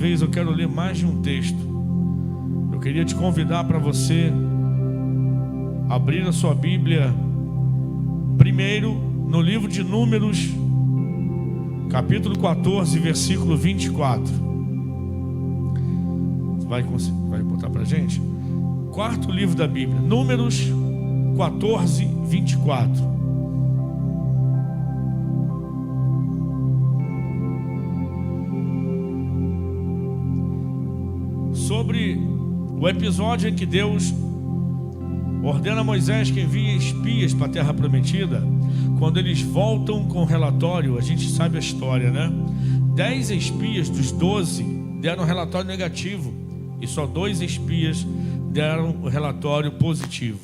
vez eu quero ler mais de um texto. Eu queria te convidar para você abrir a sua Bíblia primeiro no livro de Números, capítulo 14, versículo 24. Vai botar para a gente? Quarto livro da Bíblia, Números 14, 24. Sobre o episódio em que Deus ordena a Moisés que envie espias para a terra prometida. Quando eles voltam com o relatório, a gente sabe a história, né? 10 espias dos 12 deram um relatório negativo e só 2 espias deram o relatório positivo.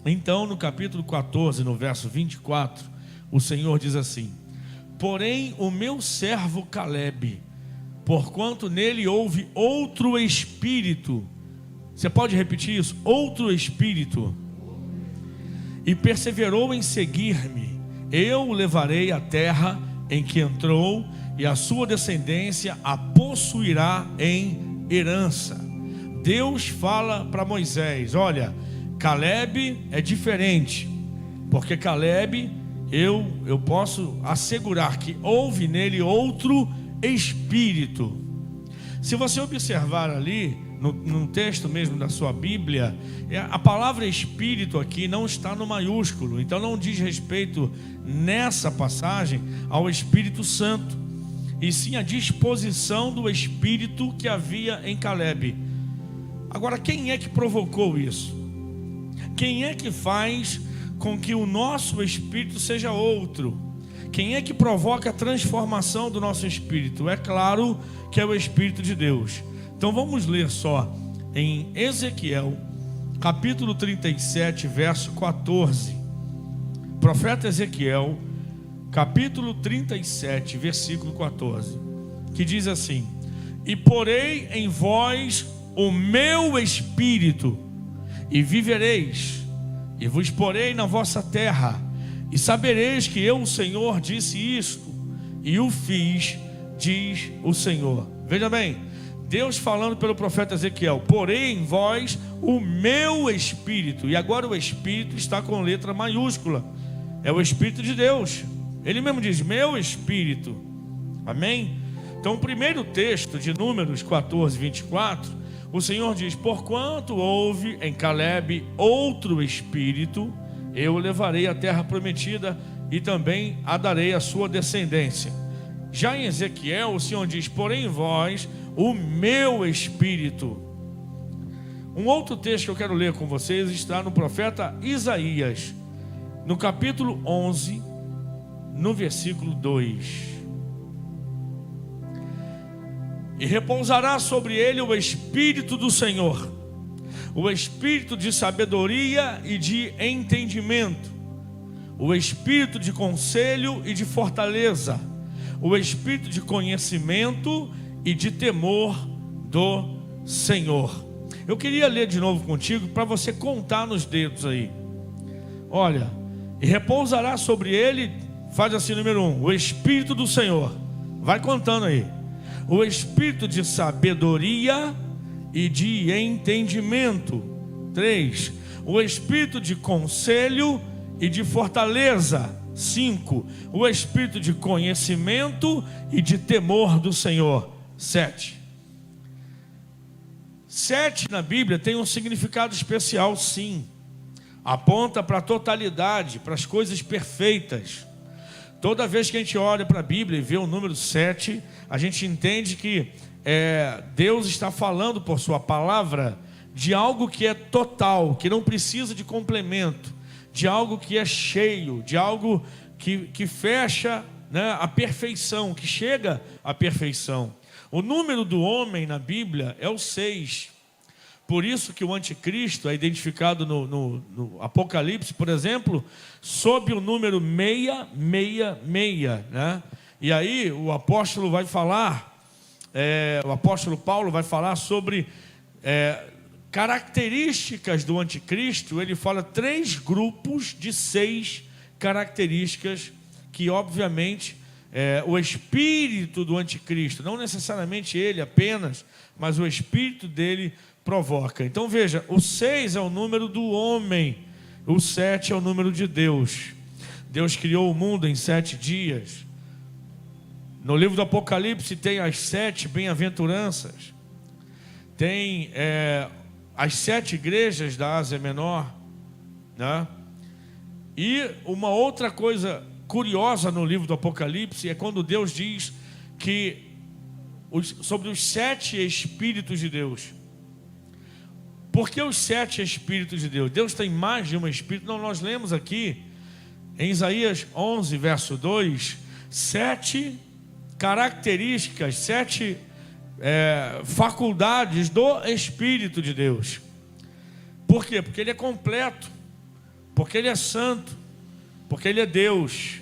Então, no capítulo 14, no verso 24, o Senhor diz assim: porém o meu servo Calebe, porquanto nele houve outro espírito. Você pode repetir isso? Outro espírito. E perseverou em seguir-me. Eu o levarei à terra em que entrou, e a sua descendência a possuirá em herança. Deus fala para Moisés: olha, Calebe é diferente, porque Calebe, eu posso assegurar que houve nele outro espírito. Se você observar ali no texto mesmo da sua Bíblia, a palavra espírito aqui não está no maiúsculo, então não diz respeito nessa passagem ao Espírito Santo, e sim a disposição do espírito que havia em Calebe. Agora, quem é que provocou isso? Quem é que faz com que o nosso espírito seja outro? Quem é que provoca a transformação do nosso espírito? É claro que é o Espírito de Deus. Então vamos ler só em Ezequiel, capítulo 37, verso 14. Profeta Ezequiel, capítulo 37, versículo 14, que diz assim: e porei em vós o meu espírito, e vivereis, e vos porei na vossa terra, e sabereis que eu, o Senhor, disse isto, e o fiz, diz o Senhor. Veja bem, Deus falando pelo profeta Ezequiel: porém em vós o meu espírito. E agora o espírito está com letra maiúscula, é o Espírito de Deus. Ele mesmo diz: meu espírito. Amém? Então o primeiro texto de Números 14, 24, o Senhor diz: porquanto houve em Calebe outro espírito, eu o levarei à terra prometida, e também a darei à sua descendência. Já em Ezequiel, o Senhor diz: porém em vós o meu espírito. Um outro texto que eu quero ler com vocês está no profeta Isaías, no capítulo 11, no versículo 2. E repousará sobre ele o Espírito do Senhor, o Espírito de sabedoria e de entendimento, o Espírito de conselho e de fortaleza, o Espírito de conhecimento e de temor do Senhor. Eu queria ler de novo contigo para você contar nos dedos aí. Olha, e repousará sobre ele, faz assim, número 1, o Espírito do Senhor. Vai contando aí. O Espírito de sabedoria e de entendimento. 3, o Espírito de conselho e de fortaleza. 5, o Espírito de conhecimento e de temor do Senhor. 7 na Bíblia tem um significado especial, sim. Aponta para a totalidade, para as coisas perfeitas. Toda vez que a gente olha para a Bíblia e vê o número 7, a gente entende que Deus está falando por sua palavra de algo que é total, que não precisa de complemento, de algo que é cheio, de algo que fecha, né, a perfeição, que chega à perfeição. O número do homem na Bíblia é o 6. Por isso que o anticristo é identificado no Apocalipse, por exemplo, sob o número 666, né? E aí o apóstolo vai falar, o apóstolo Paulo vai falar sobre características do anticristo. Ele fala 3 grupos de 6 características que obviamente o espírito do anticristo, não necessariamente ele apenas, mas o espírito dele provoca. Então veja, o 6 é o número do homem, o 7 é o número de Deus. Deus criou o mundo em 7 dias. No livro do Apocalipse tem as 7 bem-aventuranças, tem as 7 igrejas da Ásia Menor, né? E uma outra coisa curiosa no livro do Apocalipse é quando Deus diz que sobre os 7 Espíritos de Deus. Por que os 7 Espíritos de Deus? Deus tem mais de um Espírito. Não, nós lemos aqui em Isaías 11, verso 2, 7 características, 7 faculdades do Espírito de Deus. Por quê? Porque Ele é completo, porque Ele é santo, porque Ele é Deus.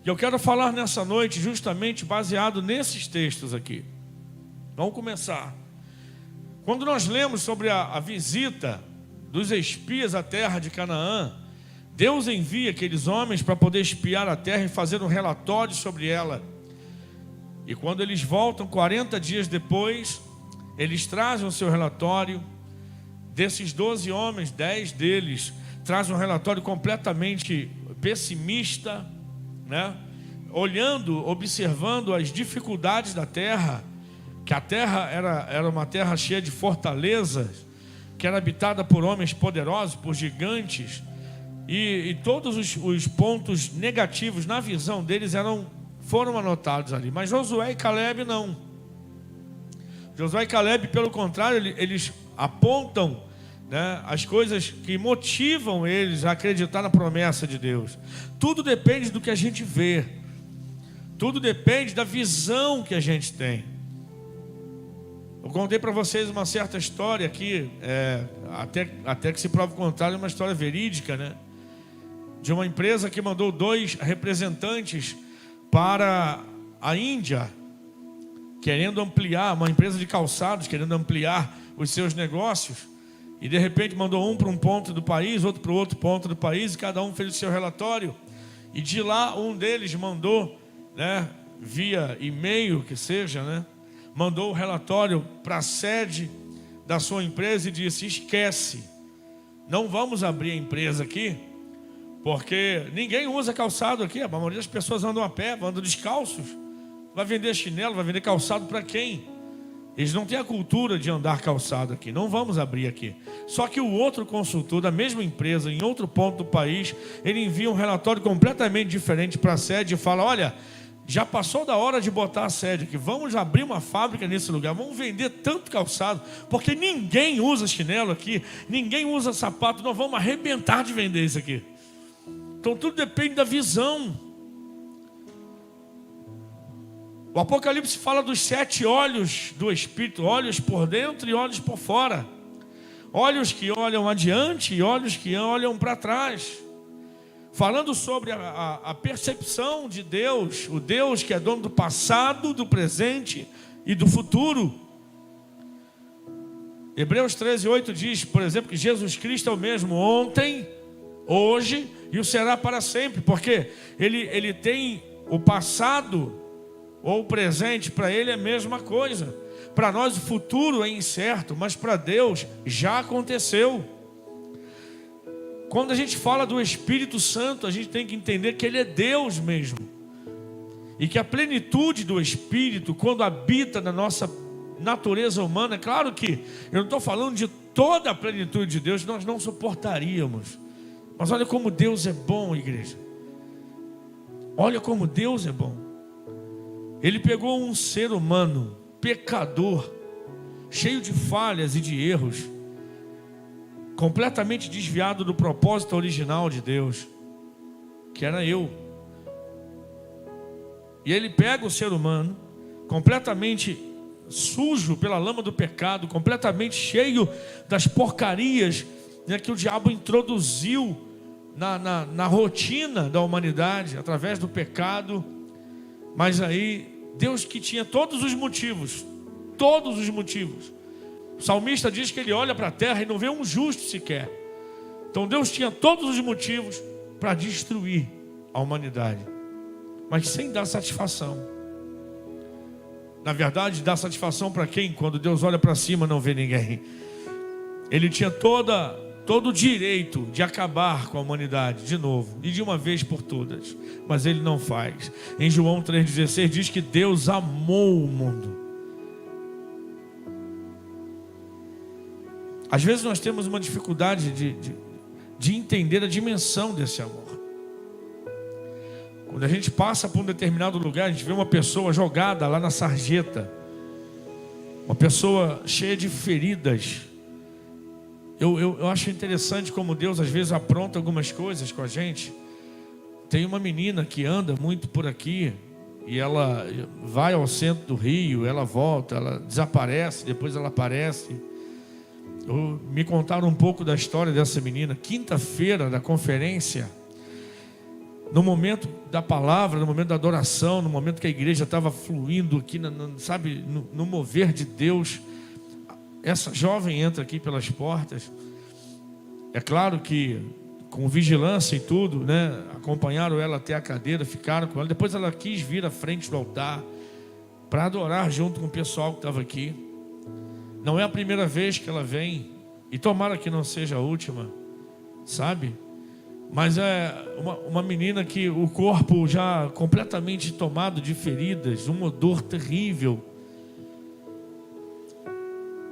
E eu quero falar nessa noite justamente baseado nesses textos aqui. Vamos começar. Quando nós lemos sobre a visita dos espias à terra de Canaã, Deus envia aqueles homens para poder espiar a terra e fazer um relatório sobre ela. E quando eles voltam 40 dias depois, eles trazem o seu relatório. Desses 12 homens, 10 deles trazem um relatório completamente pessimista, né? Olhando, observando as dificuldades da terra, que a terra era uma terra cheia de fortalezas, que era habitada por homens poderosos, por gigantes, e todos os pontos negativos na visão deles foram anotados ali. Mas Josué e Caleb não. Josué e Caleb, pelo contrário, eles apontam, né, as coisas que motivam eles a acreditar na promessa de Deus. Tudo depende do que a gente vê. Tudo depende da visão que a gente tem. Eu contei para vocês uma certa história aqui, até que se prove o contrário, é uma história verídica, né? De uma empresa que mandou 2 representantes para a Índia, querendo ampliar, uma empresa de calçados, querendo ampliar os seus negócios, e de repente mandou um para um ponto do país, outro para o outro ponto do país, e cada um fez o seu relatório, e de lá um deles mandou, né, via e-mail que seja, né, mandou o relatório para a sede da sua empresa e disse: esquece, não vamos abrir a empresa aqui, porque ninguém usa calçado aqui, a maioria das pessoas andam a pé, andam descalços. Vai vender chinelo, vai vender calçado para quem? Eles não têm a cultura de andar calçado aqui, não vamos abrir aqui. Só que o outro consultor da mesma empresa, em outro ponto do país, ele envia um relatório completamente diferente para a sede e fala: olha, já passou da hora de botar a sede aqui, vamos abrir uma fábrica nesse lugar, vamos vender tanto calçado, porque ninguém usa chinelo aqui, ninguém usa sapato, nós vamos arrebentar de vender isso aqui. Então tudo depende da visão. O Apocalipse fala dos 7 olhos do Espírito, olhos por dentro e olhos por fora. Olhos que olham adiante e olhos que olham para trás. Falando sobre a percepção de Deus, o Deus que é dono do passado, do presente e do futuro. Hebreus 13:8 diz, por exemplo, que Jesus Cristo é o mesmo ontem, hoje e o será para sempre, porque ele tem o passado ou o presente, para ele é a mesma coisa. Para nós o futuro é incerto, mas para Deus já aconteceu. Quando a gente fala do Espírito Santo, a gente tem que entender que Ele é Deus mesmo. E que a plenitude do Espírito, quando habita na nossa natureza humana, é claro que eu não estou falando de toda a plenitude de Deus, nós não suportaríamos. Mas olha como Deus é bom, igreja. Olha como Deus é bom. Ele pegou um ser humano, pecador, cheio de falhas e de erros, completamente desviado do propósito original de Deus, que era eu. E ele pega o ser humano, completamente sujo pela lama do pecado, completamente cheio das porcarias, né, que o diabo introduziu na rotina da humanidade, através do pecado. Mas aí, Deus, que tinha todos os motivos, o salmista diz que ele olha para a terra e não vê um justo sequer. Então Deus tinha todos os motivos para destruir a humanidade. mas sem dar satisfação. Na verdade, dá satisfação para quem? Quando Deus olha para cima não vê ninguém. Ele tinha todo o direito de acabar com a humanidade de novo e de uma vez por todas, mas ele não faz. Em João 3,16 diz que Deus amou o mundo. Às vezes nós temos uma dificuldade de entender a dimensão desse amor. Quando a gente passa por um determinado lugar, a gente vê uma pessoa jogada lá na sarjeta, uma pessoa cheia de feridas. Eu acho interessante como Deus às vezes apronta algumas coisas com a gente. Tem uma menina que anda muito por aqui, e ela vai ao centro do Rio, ela volta, ela desaparece, depois ela aparece. Me contaram um pouco da história dessa menina. Quinta-feira da conferência, no momento da palavra, no momento da adoração, no momento que a igreja estava fluindo aqui, no mover de Deus, essa jovem entra aqui pelas portas. É claro que com vigilância e tudo, né? Acompanharam ela até a cadeira, ficaram com ela. Depois ela quis vir à frente do altar para adorar junto com o pessoal que estava aqui. Não é a primeira vez que ela vem, e tomara que não seja a última, sabe? Mas é uma menina que o corpo já completamente tomado de feridas, um odor terrível.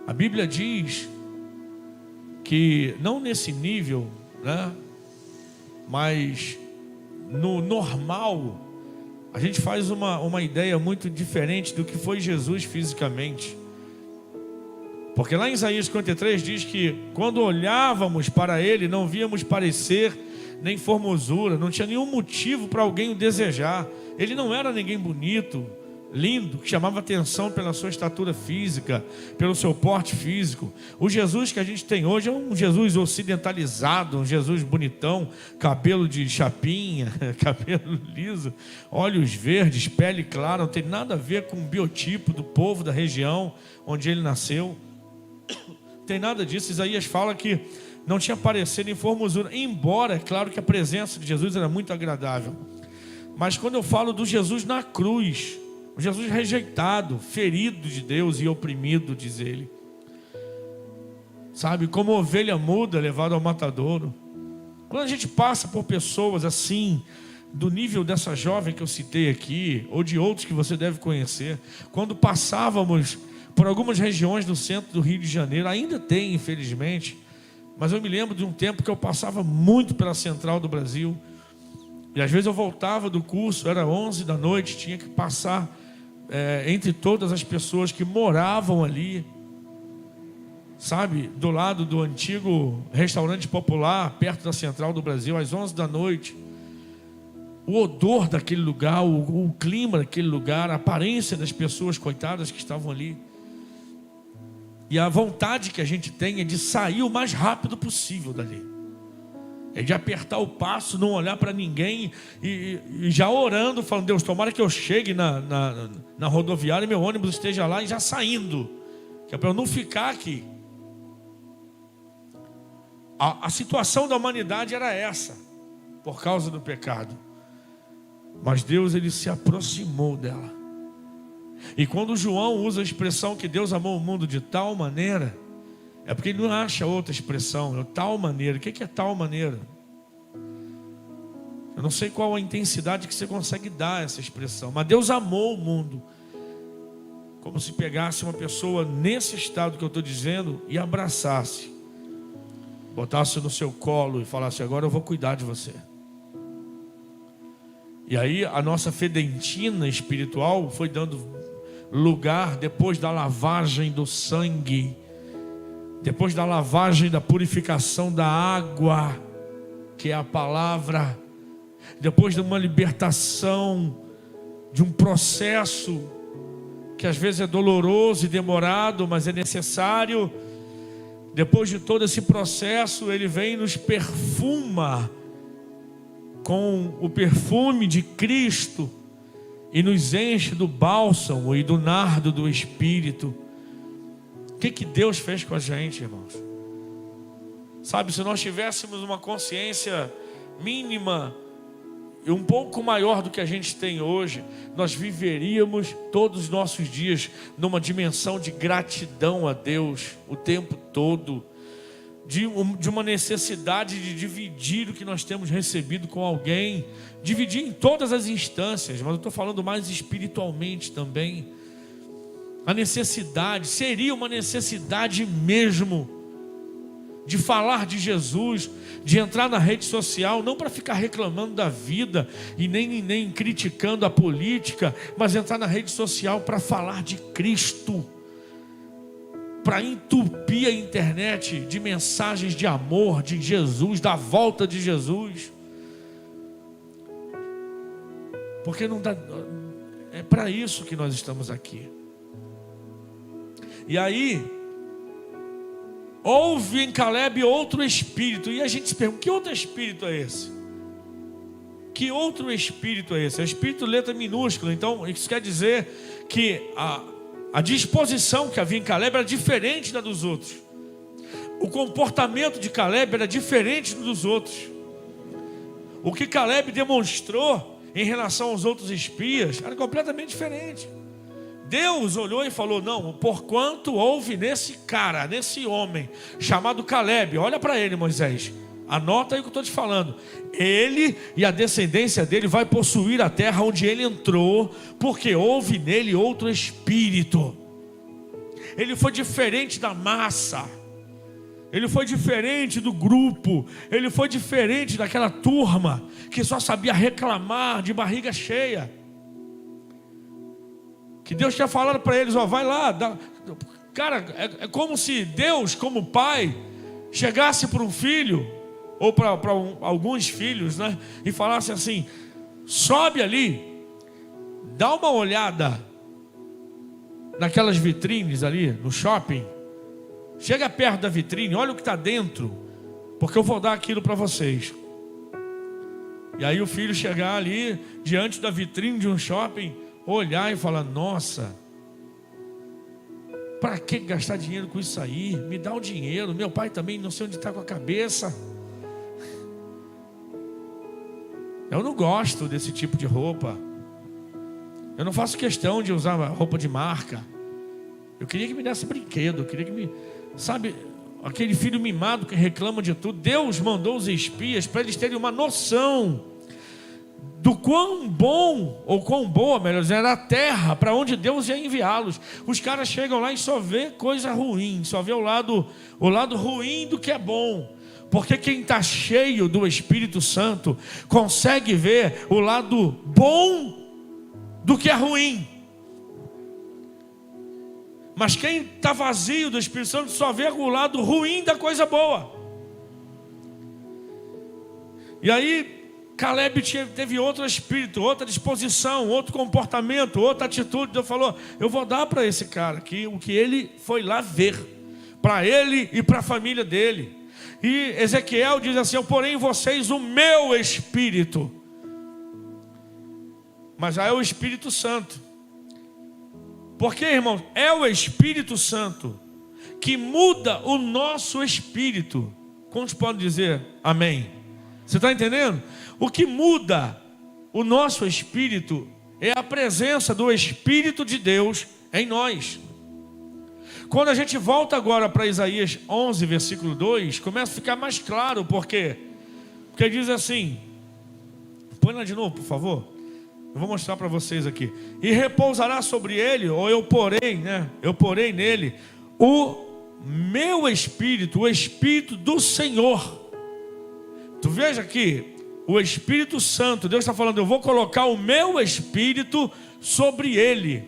A Bíblia diz que não nesse nível, né? Mas no normal, a gente faz uma ideia muito diferente do que foi Jesus fisicamente. Porque lá em Isaías 53 diz que quando olhávamos para ele, não víamos parecer nem formosura, não tinha nenhum motivo para alguém o desejar. Ele não era ninguém bonito, lindo, que chamava atenção pela sua estatura física, pelo seu porte físico. O Jesus que a gente tem hoje é um Jesus ocidentalizado, um Jesus bonitão, cabelo de chapinha, cabelo liso, olhos verdes, pele clara, não tem nada a ver com o biotipo do povo da região onde ele nasceu. Não tem nada disso. Isaías fala que não tinha parecer nem formosura, embora é claro que a presença de Jesus era muito agradável. Mas quando eu falo do Jesus na cruz, o Jesus rejeitado, ferido de Deus e oprimido, diz ele, sabe, como ovelha muda levada ao matadouro. Quando a gente passa por pessoas assim, do nível dessa jovem que eu citei aqui, ou de outros que você deve conhecer, quando passávamos por algumas regiões do centro do Rio de Janeiro, ainda tem, infelizmente, mas eu me lembro de um tempo que eu passava muito pela central do Brasil, e às vezes eu voltava do curso, era 11 da noite, tinha que passar entre todas as pessoas que moravam ali, sabe, do lado do antigo restaurante popular, perto da central do Brasil, às 11 da noite. O odor daquele lugar, o clima daquele lugar, a aparência das pessoas coitadas que estavam ali. E a vontade que a gente tem é de sair o mais rápido possível dali. É de apertar o passo, não olhar para ninguém e já orando, falando: Deus, tomara que eu chegue na rodoviária e meu ônibus esteja lá e já saindo, que é para eu não ficar aqui. A situação da humanidade era essa, por causa do pecado. Mas Deus, ele se aproximou dela. E quando João usa a expressão que Deus amou o mundo de tal maneira, é porque ele não acha outra expressão. É tal maneira. O que é tal maneira? Eu não sei qual a intensidade que você consegue dar a essa expressão, mas Deus amou o mundo, como se pegasse uma pessoa nesse estado que eu estou dizendo e abraçasse, botasse no seu colo e falasse: agora eu vou cuidar de você. E aí a nossa fedentina espiritual foi dando lugar, depois da lavagem do sangue, depois da lavagem da purificação da água, que é a palavra, depois de uma libertação, de um processo que às vezes é doloroso e demorado, mas é necessário. Depois de todo esse processo, ele vem e nos perfuma com o perfume de Cristo e nos enche do bálsamo e do nardo do Espírito. O que Deus fez com a gente, irmãos? Sabe, se nós tivéssemos uma consciência mínima um pouco maior do que a gente tem hoje, nós viveríamos todos os nossos dias numa dimensão de gratidão a Deus o tempo todo, de uma necessidade de dividir o que nós temos recebido com alguém, dividir em todas as instâncias, mas eu estou falando mais espiritualmente também. A necessidade, seria uma necessidade mesmo de falar de Jesus, de entrar na rede social, não para ficar reclamando da vida e nem criticando a política, mas entrar na rede social para falar de Cristo, para entupir a internet de mensagens de amor, de Jesus, da volta de Jesus. Porque não dá, é para isso que nós estamos aqui. E aí, houve em Caleb outro espírito. E a gente se pergunta, que outro espírito é esse? Que outro espírito é esse? É espírito letra minúscula. Então isso quer dizer que a disposição que havia em Caleb era diferente da dos outros. O comportamento de Caleb era diferente dos outros. O que Caleb demonstrou em relação aos outros espias era completamente diferente. Deus olhou e falou, não, porquanto houve nesse cara, nesse homem, chamado Caleb, olha para ele, Moisés, anota aí o que eu estou te falando, ele e a descendência dele vai possuir a terra onde ele entrou, porque houve nele outro espírito. Ele foi diferente da massa, ele foi diferente do grupo, ele foi diferente daquela turma que só sabia reclamar de barriga cheia. Que Deus tinha falado para eles, ó, vai lá. Cara, é como se Deus, como pai, chegasse para um filho, ou para alguns filhos, né? E falasse assim, sobe ali, dá uma olhada naquelas vitrines ali, no shopping. Chega perto da vitrine, olha o que está dentro, porque eu vou dar aquilo para vocês. E aí o filho chegar ali, diante da vitrine de um shopping, olhar e falar, nossa, para que gastar dinheiro com isso aí? Me dá o dinheiro, meu pai também não sei onde está com a cabeça. Eu não gosto desse tipo de roupa. Eu não faço questão de usar roupa de marca. Eu queria que me desse brinquedo, eu queria que me... Sabe, aquele filho mimado que reclama de tudo. Deus mandou os espias para eles terem uma noção do quão bom, ou quão boa, melhor dizendo, era a terra para onde Deus ia enviá-los. Os caras chegam lá e só vê coisa ruim, só vê o lado ruim do que é bom. Porque quem está cheio do Espírito Santo consegue ver o lado bom do que é ruim. Mas quem está vazio do Espírito Santo só vê o lado ruim da coisa boa. E aí Caleb teve outro espírito, outra disposição, outro comportamento, outra atitude. Deus falou, eu vou dar para esse cara aqui o que ele foi lá ver, para ele e para a família dele. E Ezequiel diz assim, eu porei em vocês o meu espírito. Mas já é o Espírito Santo. Porque, irmãos, é o Espírito Santo que muda o nosso espírito. Quantos podem dizer amém? Você está entendendo? O que muda o nosso espírito é a presença do Espírito de Deus em nós. Quando a gente volta agora para Isaías 11, versículo 2, começa a ficar mais claro. Por quê? Porque diz assim, põe lá de novo, por favor. Eu vou mostrar para vocês aqui. E repousará sobre ele, ou eu porei nele o meu espírito, o Espírito do Senhor. Tu veja aqui, o Espírito Santo, Deus está falando, eu vou colocar o meu Espírito sobre ele.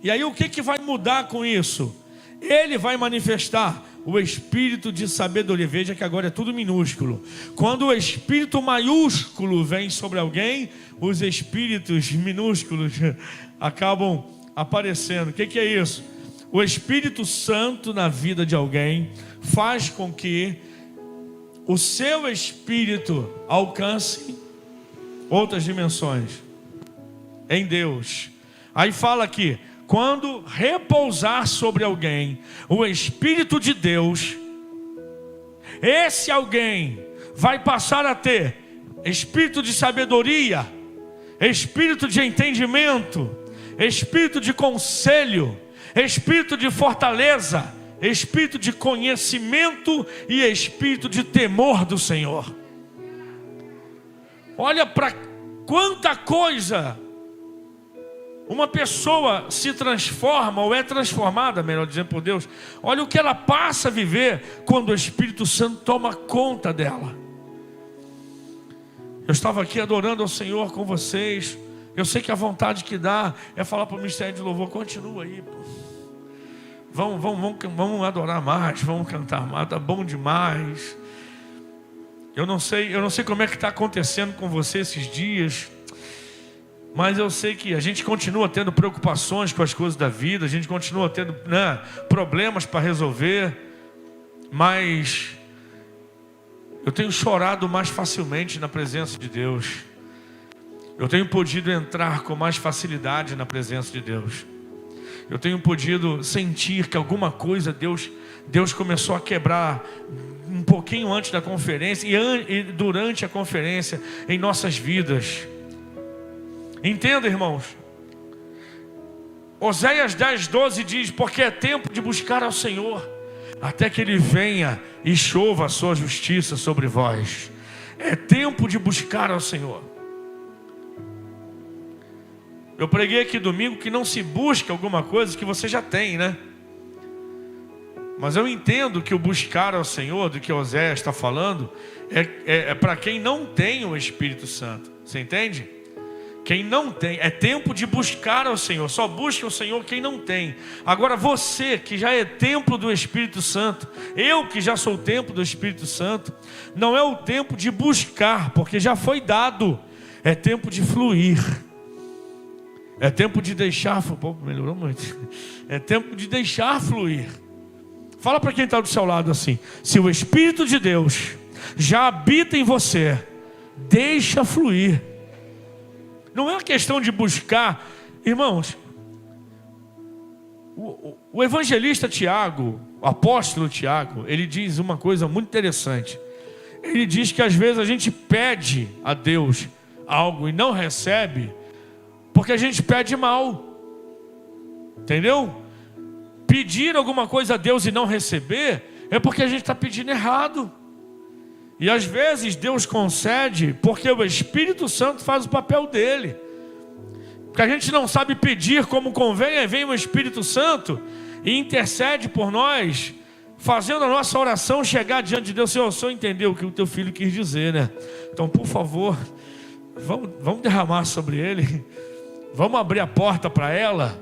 E aí o que vai mudar com isso? Ele vai manifestar o Espírito de sabedoria. Veja que agora é tudo minúsculo. Quando o Espírito maiúsculo vem sobre alguém, os Espíritos minúsculos acabam aparecendo. O que é isso? O Espírito Santo na vida de alguém faz com que o seu espírito alcance outras dimensões em Deus. Aí fala aqui, quando repousar sobre alguém o Espírito de Deus, esse alguém vai passar a ter espírito de sabedoria, espírito de entendimento, espírito de conselho, espírito de fortaleza, espírito de conhecimento e espírito de temor do Senhor. Olha para quanta coisa uma pessoa se transforma, ou é transformada, melhor dizendo, por Deus. Olha o que ela passa a viver quando o Espírito Santo toma conta dela. Eu estava aqui adorando ao Senhor com vocês. Eu sei que a vontade que dá é falar para o Ministério de Louvor: continua aí, pô. Vamos adorar mais, vamos cantar mais, está bom demais. Eu não sei como é que está acontecendo com você esses dias, mas eu sei que a gente continua tendo preocupações com as coisas da vida, a gente continua tendo, né, problemas para resolver, mas eu tenho chorado mais facilmente na presença de Deus. Eu tenho podido entrar com mais facilidade na presença de Deus. Eu tenho podido sentir que alguma coisa Deus começou a quebrar um pouquinho antes da conferência e durante a conferência em nossas vidas. Entenda, irmãos. Oséias 10:12 diz: porque é tempo de buscar ao Senhor, até que Ele venha e chova a sua justiça sobre vós. É tempo de buscar ao Senhor. Eu preguei aqui domingo que não se busca alguma coisa que você já tem, né? Mas eu entendo que o buscar ao Senhor, do que Oséias está falando, é para quem não tem o Espírito Santo. Você entende? Quem não tem, é tempo de buscar ao Senhor. Só busca o Senhor quem não tem. Agora você que já é templo do Espírito Santo, eu que já sou templo do Espírito Santo, não é o tempo de buscar, porque já foi dado. É tempo de fluir. É tempo de deixar, melhorou muito. É tempo de deixar fluir. Fala para quem está do seu lado assim: se o Espírito de Deus já habita em você, deixa fluir. Não é uma questão de buscar, irmãos. O evangelista Tiago, o apóstolo Tiago, ele diz uma coisa muito interessante. Ele diz que às vezes a gente pede a Deus algo e não recebe, porque a gente pede mal. Entendeu? Pedir alguma coisa a Deus e não receber é porque a gente está pedindo errado. E às vezes Deus concede porque o Espírito Santo faz o papel dele. Porque a gente não sabe pedir como convém, aí vem o Espírito Santo e intercede por nós, fazendo a nossa oração chegar diante de Deus. Senhor, o Senhor entendeu o que o teu filho quis dizer, né? Então, por favor, vamos derramar sobre ele. Vamos abrir a porta para ela,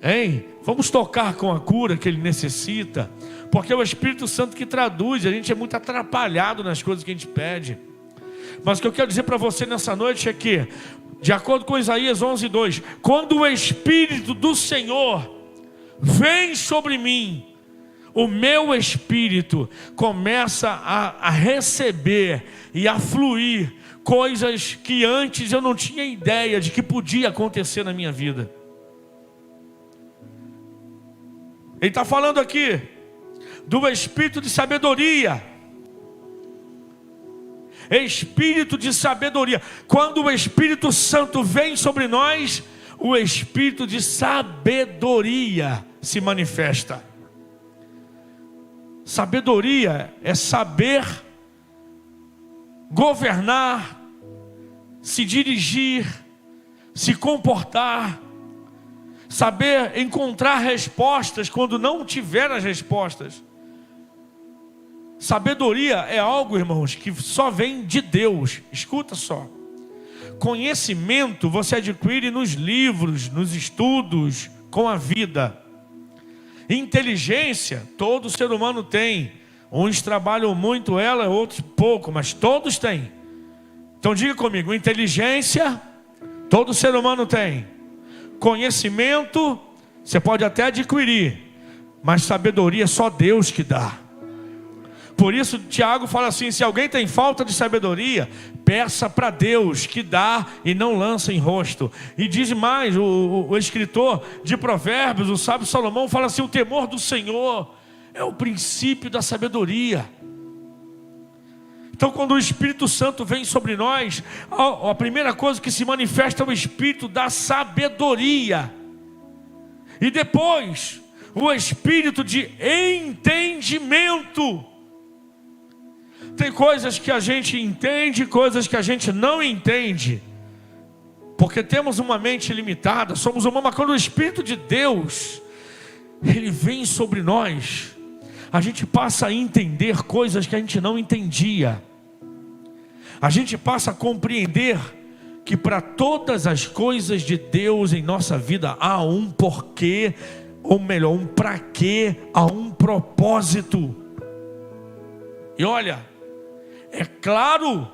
hein? Vamos tocar com a cura que ele necessita, porque é o Espírito Santo que traduz. A gente é muito atrapalhado nas coisas que a gente pede. Mas o que eu quero dizer para você nessa noite é que, de acordo com Isaías 11:2, quando o Espírito do Senhor vem sobre mim, o meu espírito começa a receber e a fluir coisas que antes eu não tinha ideia de que podia acontecer na minha vida. Ele está falando aqui do espírito de sabedoria. Espírito de sabedoria. Quando o Espírito Santo vem sobre nós, o espírito de sabedoria se manifesta. Sabedoria é saber governar, se dirigir, se comportar, saber encontrar respostas quando não tiver as respostas. Sabedoria é algo, irmãos, que só vem de Deus. Escuta só. Conhecimento você adquire nos livros, nos estudos, com a vida. Inteligência, todo ser humano tem. Uns trabalham muito ela, outros pouco, mas todos têm. Então diga comigo: inteligência, todo ser humano tem. Conhecimento, você pode até adquirir, mas sabedoria só Deus que dá. Por isso Tiago fala assim: se alguém tem falta de sabedoria, peça para Deus que dá e não lança em rosto. E diz mais, o escritor de Provérbios, o sábio Salomão, fala assim: o temor do Senhor é o princípio da sabedoria. Então, quando o Espírito Santo vem sobre nós, a primeira coisa que se manifesta é o Espírito da sabedoria. E depois, o Espírito de entendimento. Tem coisas que a gente entende, coisas que a gente não entende, porque temos uma mente limitada, somos humanos. Mas quando o Espírito de Deus, Ele vem sobre nós, a gente passa a entender coisas que a gente não entendia. A gente passa a compreender que para todas as coisas de Deus em nossa vida há um porquê, ou melhor, um para quê, há um propósito. E olha, é claro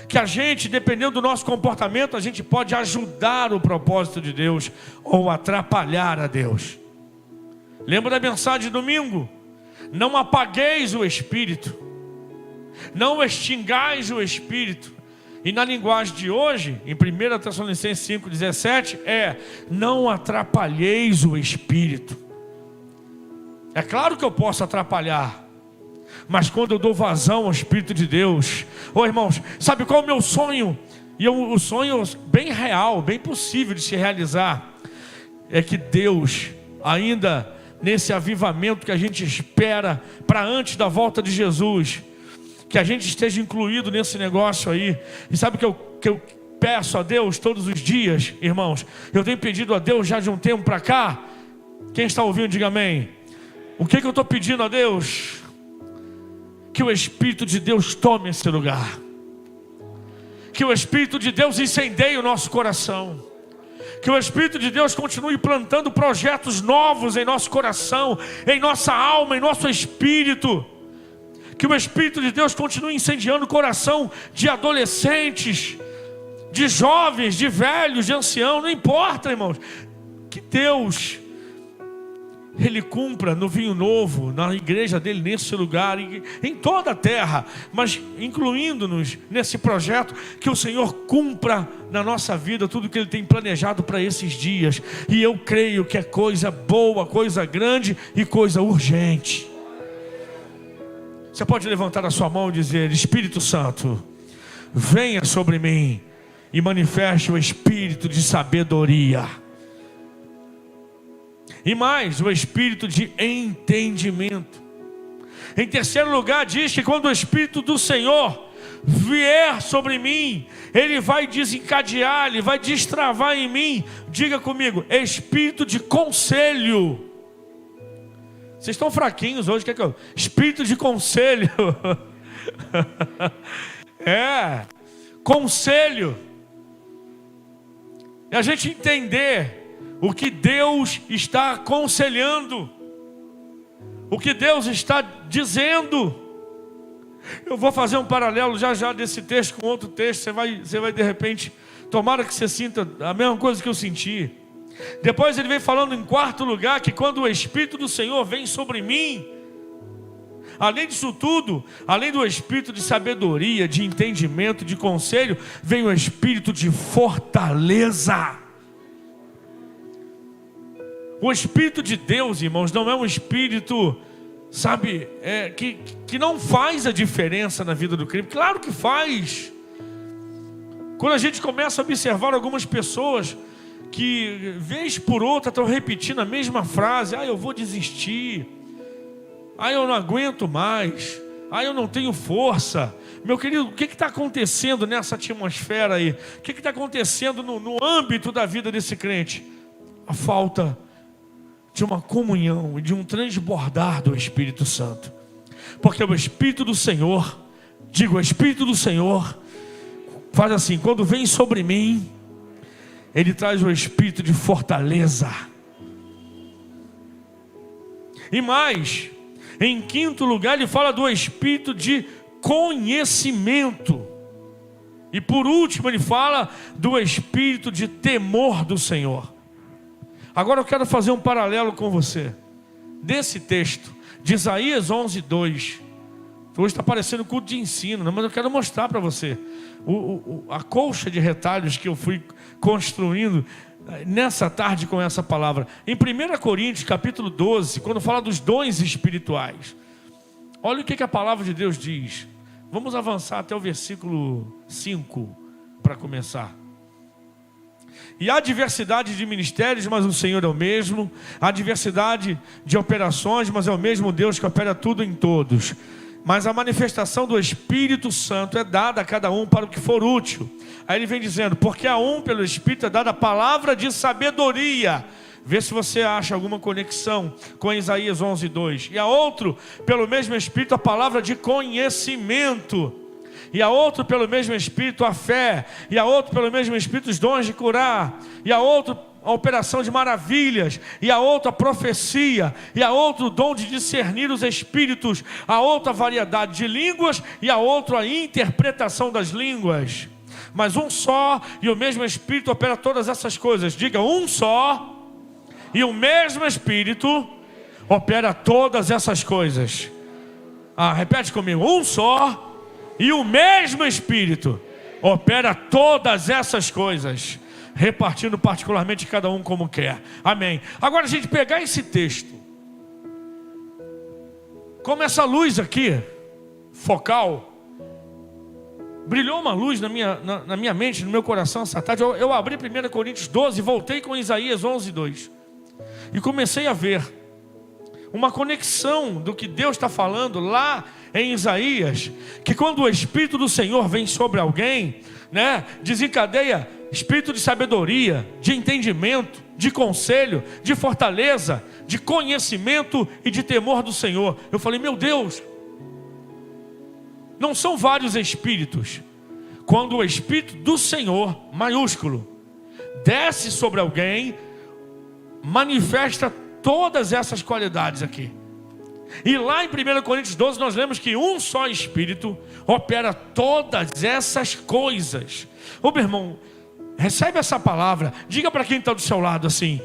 que a gente, dependendo do nosso comportamento, a gente pode ajudar o propósito de Deus ou atrapalhar a Deus. Lembra da mensagem de domingo? Não apagueis o Espírito, não extingais o Espírito. E na linguagem de hoje, em 1 Tessalonicenses 5,17, não atrapalheis o Espírito. É claro que eu posso atrapalhar, mas quando eu dou vazão ao Espírito de Deus, irmãos, sabe qual é o meu sonho? E o sonho bem real, bem possível de se realizar, é que Deus, ainda nesse avivamento que a gente espera para antes da volta de Jesus, que a gente esteja incluído nesse negócio aí. E sabe o que eu peço a Deus todos os dias, irmãos? Eu tenho pedido a Deus já de um tempo para cá. Quem está ouvindo, diga amém. O que eu estou pedindo a Deus? Que o Espírito de Deus tome esse lugar, que o Espírito de Deus incendeie o nosso coração, que o Espírito de Deus continue plantando projetos novos em nosso coração, em nossa alma, em nosso espírito. Que o Espírito de Deus continue incendiando o coração de adolescentes, de jovens, de velhos, de anciãos, não importa, irmãos. Que Deus, Ele cumpra no vinho novo, na igreja dele, nesse lugar, em toda a terra, mas incluindo-nos nesse projeto, que o Senhor cumpra na nossa vida tudo que Ele tem planejado para esses dias. E eu creio que é coisa boa, coisa grande e coisa urgente. Você pode levantar a sua mão e dizer: Espírito Santo, venha sobre mim e manifeste o espírito de sabedoria. E mais, o espírito de entendimento. Em terceiro lugar, diz que quando o Espírito do Senhor vier sobre mim, Ele vai desencadear, Ele vai destravar em mim, diga comigo, espírito de conselho. Vocês estão fraquinhos hoje, quer que eu... Espírito de conselho. Conselho. E a gente entender o que Deus está aconselhando, o que Deus está dizendo. Eu vou fazer um paralelo já desse texto com outro texto. Você vai de repente, tomara que você sinta a mesma coisa que eu senti. Depois ele vem falando em quarto lugar, que quando o Espírito do Senhor vem sobre mim, além disso tudo, além do espírito de sabedoria, de entendimento, de conselho, vem o espírito de fortaleza. O Espírito de Deus, irmãos, não é um espírito, sabe, que não faz a diferença na vida do crime. Claro que faz. Quando a gente começa a observar algumas pessoas que, vez por outra, estão repetindo a mesma frase: eu vou desistir, eu não aguento mais, eu não tenho força. Meu querido, o que está acontecendo nessa atmosfera aí? O que está acontecendo no âmbito da vida desse crente? A falta de uma comunhão e de um transbordar do Espírito Santo. Porque o Espírito do Senhor, o Espírito do Senhor faz assim: quando vem sobre mim, Ele traz o espírito de fortaleza. E mais, em quinto lugar, Ele fala do espírito de conhecimento. E por último, Ele fala do espírito de temor do Senhor. Agora eu quero fazer um paralelo com você, desse texto, de Isaías 11:2. Hoje está parecendo culto de ensino, mas eu quero mostrar para você a colcha de retalhos que eu fui construindo nessa tarde com essa palavra. Em 1 Coríntios capítulo 12, quando fala dos dons espirituais, olha o que a palavra de Deus diz. Vamos avançar até o versículo 5 para começar. E há diversidade de ministérios, mas o Senhor é o mesmo. Há diversidade de operações, mas é o mesmo Deus que opera tudo em todos. Mas a manifestação do Espírito Santo é dada a cada um para o que for útil. Aí ele vem dizendo, porque a um pelo Espírito é dada a palavra de sabedoria. Vê se você acha alguma conexão com Isaías 11:2. E a outro pelo mesmo Espírito a palavra de conhecimento. E a outro pelo mesmo Espírito a fé. E a outro pelo mesmo Espírito os dons de curar. E a outro a operação de maravilhas. E a outro a profecia. E a outro o dom de discernir os espíritos. A outra a variedade de línguas. E a outro a interpretação das línguas. Mas um só e o mesmo Espírito opera todas essas coisas. Diga, um só e o mesmo Espírito opera todas essas coisas. Repete comigo, um só e o mesmo Espírito opera todas essas coisas, repartindo particularmente cada um como quer. Amém. Agora a gente pegar esse texto, como essa luz aqui, focal, brilhou uma luz na minha mente, no meu coração essa tarde. Eu abri 1 Coríntios 12, voltei com Isaías 11:2 e comecei a ver uma conexão do que Deus está falando lá em Isaías, que quando o Espírito do Senhor vem sobre alguém, desencadeia espírito de sabedoria, de entendimento, de conselho, de fortaleza, de conhecimento e de temor do Senhor. Eu falei, meu Deus, não são vários espíritos. Quando o Espírito do Senhor, maiúsculo, desce sobre alguém, manifesta todas essas qualidades aqui. E lá em 1 Coríntios 12 nós lemos que um só Espírito opera todas essas coisas. Ô meu irmão, recebe essa palavra. Diga para quem está do seu lado assim: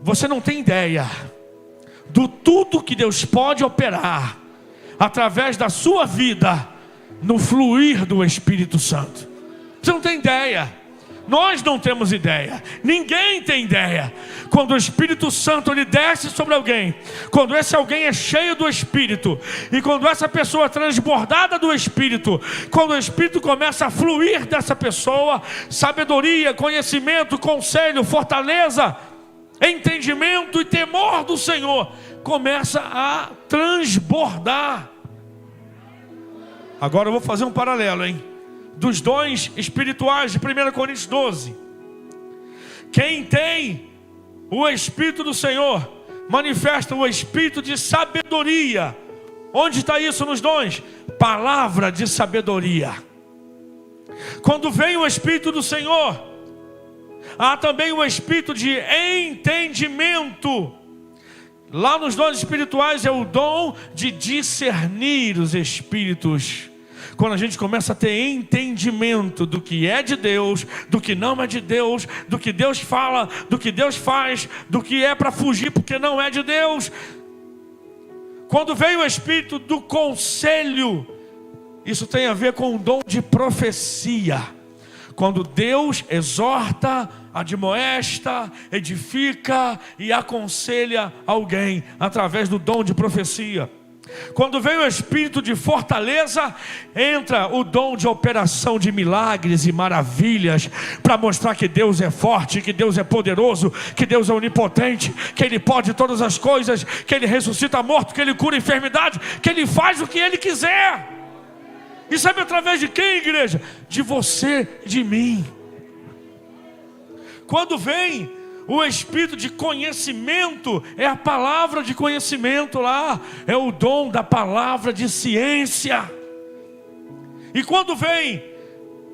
você não tem ideia do tudo que Deus pode operar através da sua vida no fluir do Espírito Santo. Você não tem ideia. Nós não temos ideia, ninguém tem ideia. Quando o Espírito Santo ele desce sobre alguém, quando esse alguém é cheio do Espírito, e quando essa pessoa é transbordada do Espírito, quando o Espírito começa a fluir dessa pessoa, sabedoria, conhecimento, conselho, fortaleza, entendimento e temor do Senhor começa a transbordar. Agora eu vou fazer um paralelo, dos dons espirituais de 1 Coríntios 12. Quem tem o Espírito do Senhor manifesta o Espírito de sabedoria. Onde está isso nos dons? Palavra de sabedoria. Quando vem o Espírito do Senhor, há também o Espírito de entendimento. Lá nos dons espirituais é o dom de discernir os espíritos. Quando a gente começa a ter entendimento do que é de Deus, do que não é de Deus, do que Deus fala, do que Deus faz, do que é para fugir porque não é de Deus. Quando veio o Espírito do conselho, isso tem a ver com o dom de profecia. Quando Deus exorta, admoesta, edifica e aconselha alguém através do dom de profecia. Quando vem o Espírito de fortaleza, entra o dom de operação de milagres e maravilhas, para mostrar que Deus é forte, que Deus é poderoso, que Deus é onipotente, que Ele pode todas as coisas, que Ele ressuscita morto, que Ele cura enfermidade, que Ele faz o que Ele quiser. E sabe através de quem, igreja? De você e de mim. Quando vem o Espírito de conhecimento, é a palavra de conhecimento lá, é o dom da palavra de ciência. E quando vem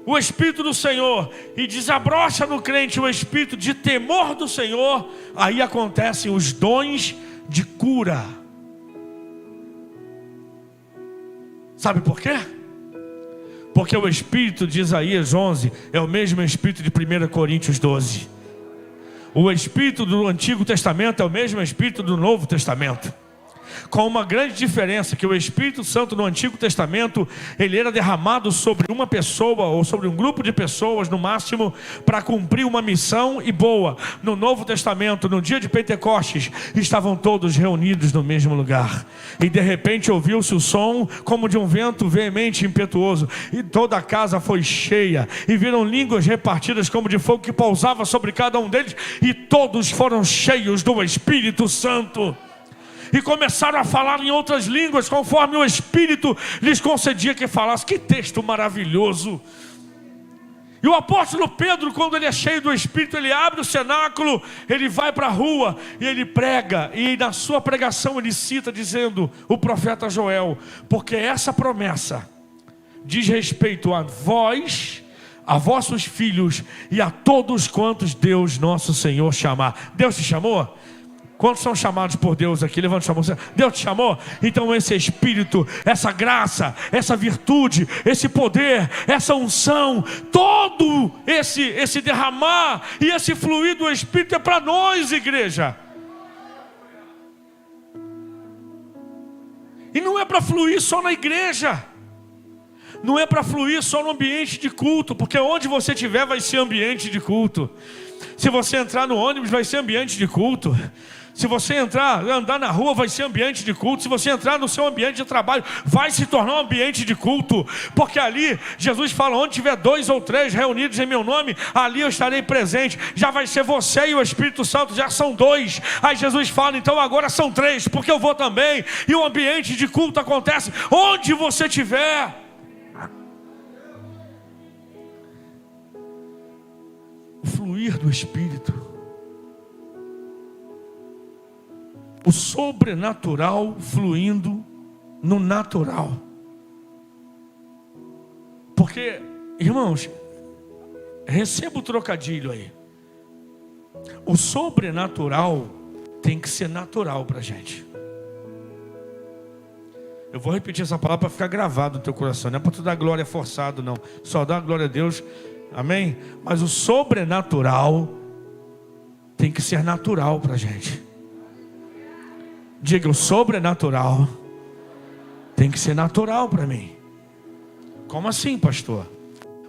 o Espírito do Senhor e desabrocha no crente o Espírito de temor do Senhor, aí acontecem os dons de cura. Sabe por quê? Porque o Espírito de Isaías 11 é o mesmo Espírito de 1 Coríntios 12. O Espírito do Antigo Testamento é o mesmo Espírito do Novo Testamento. Com uma grande diferença, que o Espírito Santo no Antigo Testamento, ele era derramado sobre uma pessoa ou sobre um grupo de pessoas no máximo, para cumprir uma missão e boa. No Novo Testamento, no dia de Pentecostes, estavam todos reunidos no mesmo lugar, e de repente ouviu-se o som como de um vento veemente e impetuoso, e toda a casa foi cheia, e viram línguas repartidas como de fogo que pousava sobre cada um deles, e todos foram cheios do Espírito Santo, e começaram a falar em outras línguas, conforme o Espírito lhes concedia que falasse. Que texto maravilhoso! E o apóstolo Pedro, quando ele é cheio do Espírito, ele abre o cenáculo, ele vai para a rua e ele prega, e na sua pregação ele cita dizendo, o profeta Joel, porque essa promessa diz respeito a vós, a vossos filhos e a todos quantos Deus nosso Senhor chamar. Deus te chamou? Quantos são chamados por Deus aqui? Levanta a mão. Deus te chamou? Então esse Espírito, essa graça, essa virtude, esse poder, essa unção, todo esse derramar e esse fluir do Espírito é para nós, igreja. E não é para fluir só na igreja, não é para fluir só no ambiente de culto, porque onde você estiver vai ser ambiente de culto. Se você entrar no ônibus vai ser ambiente de culto. Se você andar na rua vai ser ambiente de culto. Se você entrar no seu ambiente de trabalho vai se tornar um ambiente de culto. Porque ali Jesus fala, onde tiver 2 ou 3 reunidos em meu nome, ali eu estarei presente. Já vai ser você e o Espírito Santo, já são 2. Aí Jesus fala, então agora são 3, porque eu vou também. E o ambiente de culto acontece onde você estiver. O fluir do Espírito, o sobrenatural fluindo no natural. Porque, irmãos, receba o trocadilho aí. O sobrenatural tem que ser natural para a gente. Eu vou repetir essa palavra para ficar gravado no teu coração. Não é para tu dar glória forçado, não. Só dá glória a Deus. Amém? Mas o sobrenatural tem que ser natural para a gente. Diga, o sobrenatural tem que ser natural para mim. Como assim, pastor?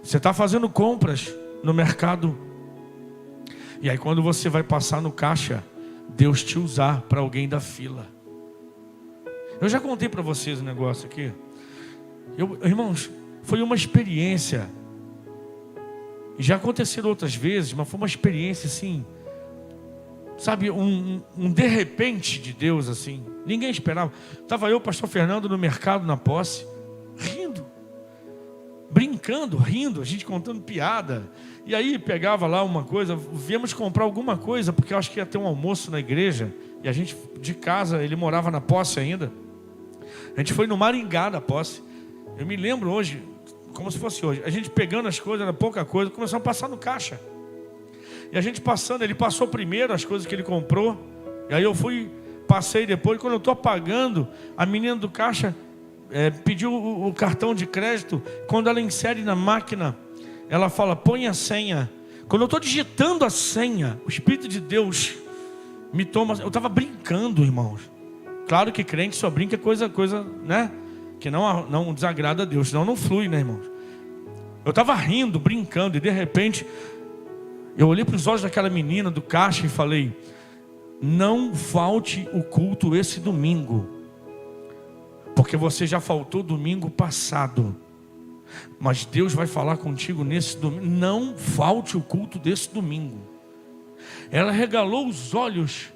Você está fazendo compras no mercado, e aí quando você vai passar no caixa, Deus te usar para alguém da fila. Eu já contei para vocês um negócio aqui. Irmãos, foi uma experiência. E já aconteceram outras vezes, mas foi uma experiência assim, sabe, um de repente de Deus assim. Ninguém esperava. Estava eu, o pastor Fernando, no mercado, na posse, rindo, brincando, rindo, a gente contando piada. E aí pegava lá uma coisa, viemos comprar alguma coisa, porque eu acho que ia ter um almoço na igreja. E a gente, de casa, ele morava na posse ainda. A gente foi no Maringá da posse. Eu me lembro hoje, como se fosse hoje, a gente pegando as coisas, era pouca coisa, começamos a passar no caixa. E a gente passando, ele passou primeiro as coisas que ele comprou, e aí eu passei depois. Quando eu estou pagando, a menina do caixa pediu o cartão de crédito. Quando ela insere na máquina, ela fala, põe a senha. Quando eu estou digitando a senha, o Espírito de Deus me toma. Eu estava brincando, irmãos. Claro que crente só brinca coisa, né? Que não desagrada a Deus, senão não flui, né, irmãos? Eu estava rindo, brincando, e de repente eu olhei para os olhos daquela menina do caixa e falei, não falte o culto esse domingo, porque você já faltou domingo passado, mas Deus vai falar contigo nesse domingo. Não falte o culto desse domingo. Ela regalou os olhos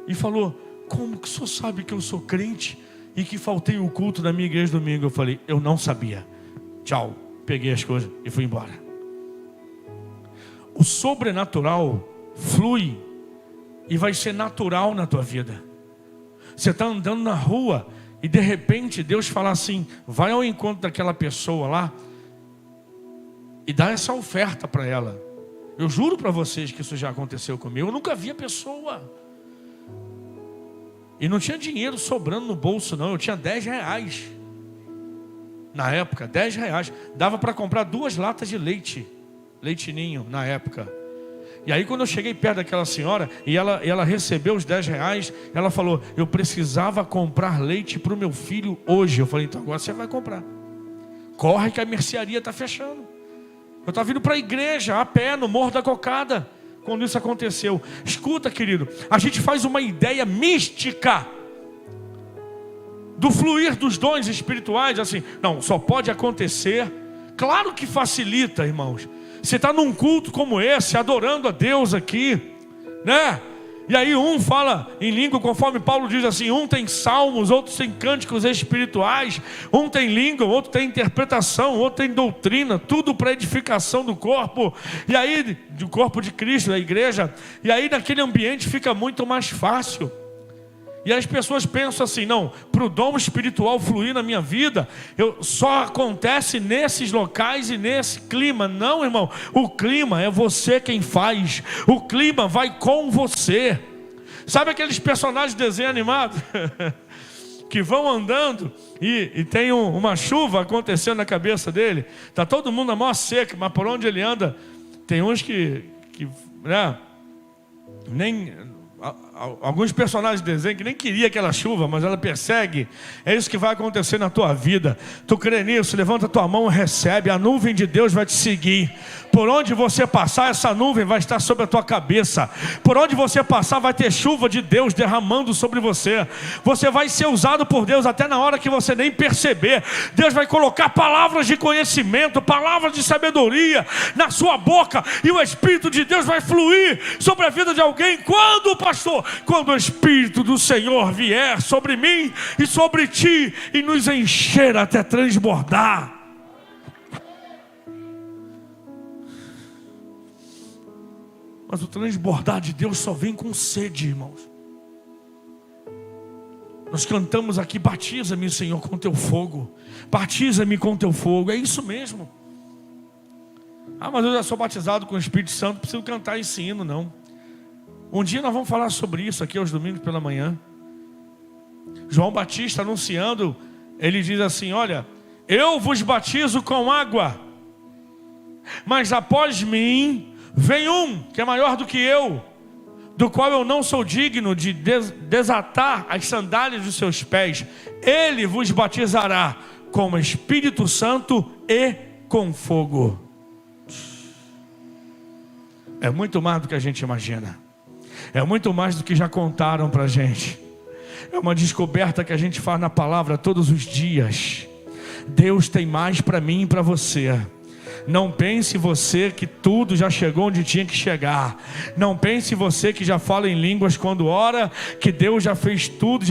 e falou, como que o senhor sabe que eu sou crente e que faltei o culto da minha igreja domingo? Eu falei, eu não sabia. Tchau, peguei as coisas e fui embora. O sobrenatural flui e vai ser natural na tua vida. Você está andando na rua e de repente Deus fala assim, vai ao encontro daquela pessoa lá e dá essa oferta para ela. Eu juro para vocês que isso já aconteceu comigo. Eu nunca vi a pessoa e não tinha dinheiro sobrando no bolso, não. Eu tinha 10 reais na época, 10 reais. Dava para comprar 2 latas de leite Ninho na época. E aí quando eu cheguei perto daquela senhora e ela recebeu os 10 reais, ela falou: eu precisava comprar leite para o meu filho hoje. Eu falei: então agora você vai comprar. Corre que a mercearia está fechando. Eu estava vindo para a igreja a pé no Morro da Cocada quando isso aconteceu. Escuta, querido, a gente faz uma ideia mística do fluir dos dons espirituais, assim, não, só pode acontecer. Claro que facilita, irmãos. Você está num culto como esse, adorando a Deus aqui, né? E aí um fala em língua, conforme Paulo diz assim, um tem salmos, outros tem cânticos espirituais, um tem língua, outro tem interpretação, outro tem doutrina, tudo para edificação do corpo, e aí, do corpo de Cristo, da igreja, e aí naquele ambiente fica muito mais fácil. E as pessoas pensam assim, não, para o dom espiritual fluir na minha vida, só acontece nesses locais e nesse clima. Não, irmão, o clima é você quem faz, o clima vai com você. Sabe aqueles personagens de desenho animado que vão andando e tem uma chuva acontecendo na cabeça dele? Está todo mundo na maior seca, mas por onde ele anda, tem uns que né, alguns personagens de desenho que nem queria aquela chuva, mas ela persegue. É isso que vai acontecer na tua vida. Tu crê nisso? Levanta a tua mão e recebe. A nuvem de Deus vai te seguir. Por onde você passar, essa nuvem vai estar sobre a tua cabeça. Por onde você passar, vai ter chuva de Deus derramando sobre você. Você vai ser usado por Deus até na hora que você nem perceber. Deus vai colocar palavras de conhecimento, palavras de sabedoria na sua boca, e o Espírito de Deus vai fluir sobre a vida de alguém. Quando, pastor? Quando o Espírito do Senhor vier sobre mim e sobre ti e nos encher até transbordar. Mas o transbordar de Deus só vem com sede, irmãos. Nós cantamos aqui: batiza-me, Senhor, com teu fogo. Batiza-me com teu fogo. É isso mesmo. Ah, mas eu já sou batizado com o Espírito Santo, não preciso cantar esse hino, não. Um dia nós vamos falar sobre isso aqui aos domingos pela manhã. João Batista anunciando, ele diz assim: olha, eu vos batizo com água, mas após mim vem um que é maior do que eu, do qual eu não sou digno de desatar as sandálias dos seus pés. Ele vos batizará com o Espírito Santo e com fogo. É muito mais do que a gente imagina. É muito mais do que já contaram para a gente. É uma descoberta que a gente faz na palavra todos os dias. Deus tem mais para mim e para você. Não pense você que tudo já chegou onde tinha que chegar. Não pense você que já fala em línguas quando ora, que Deus já fez tudo,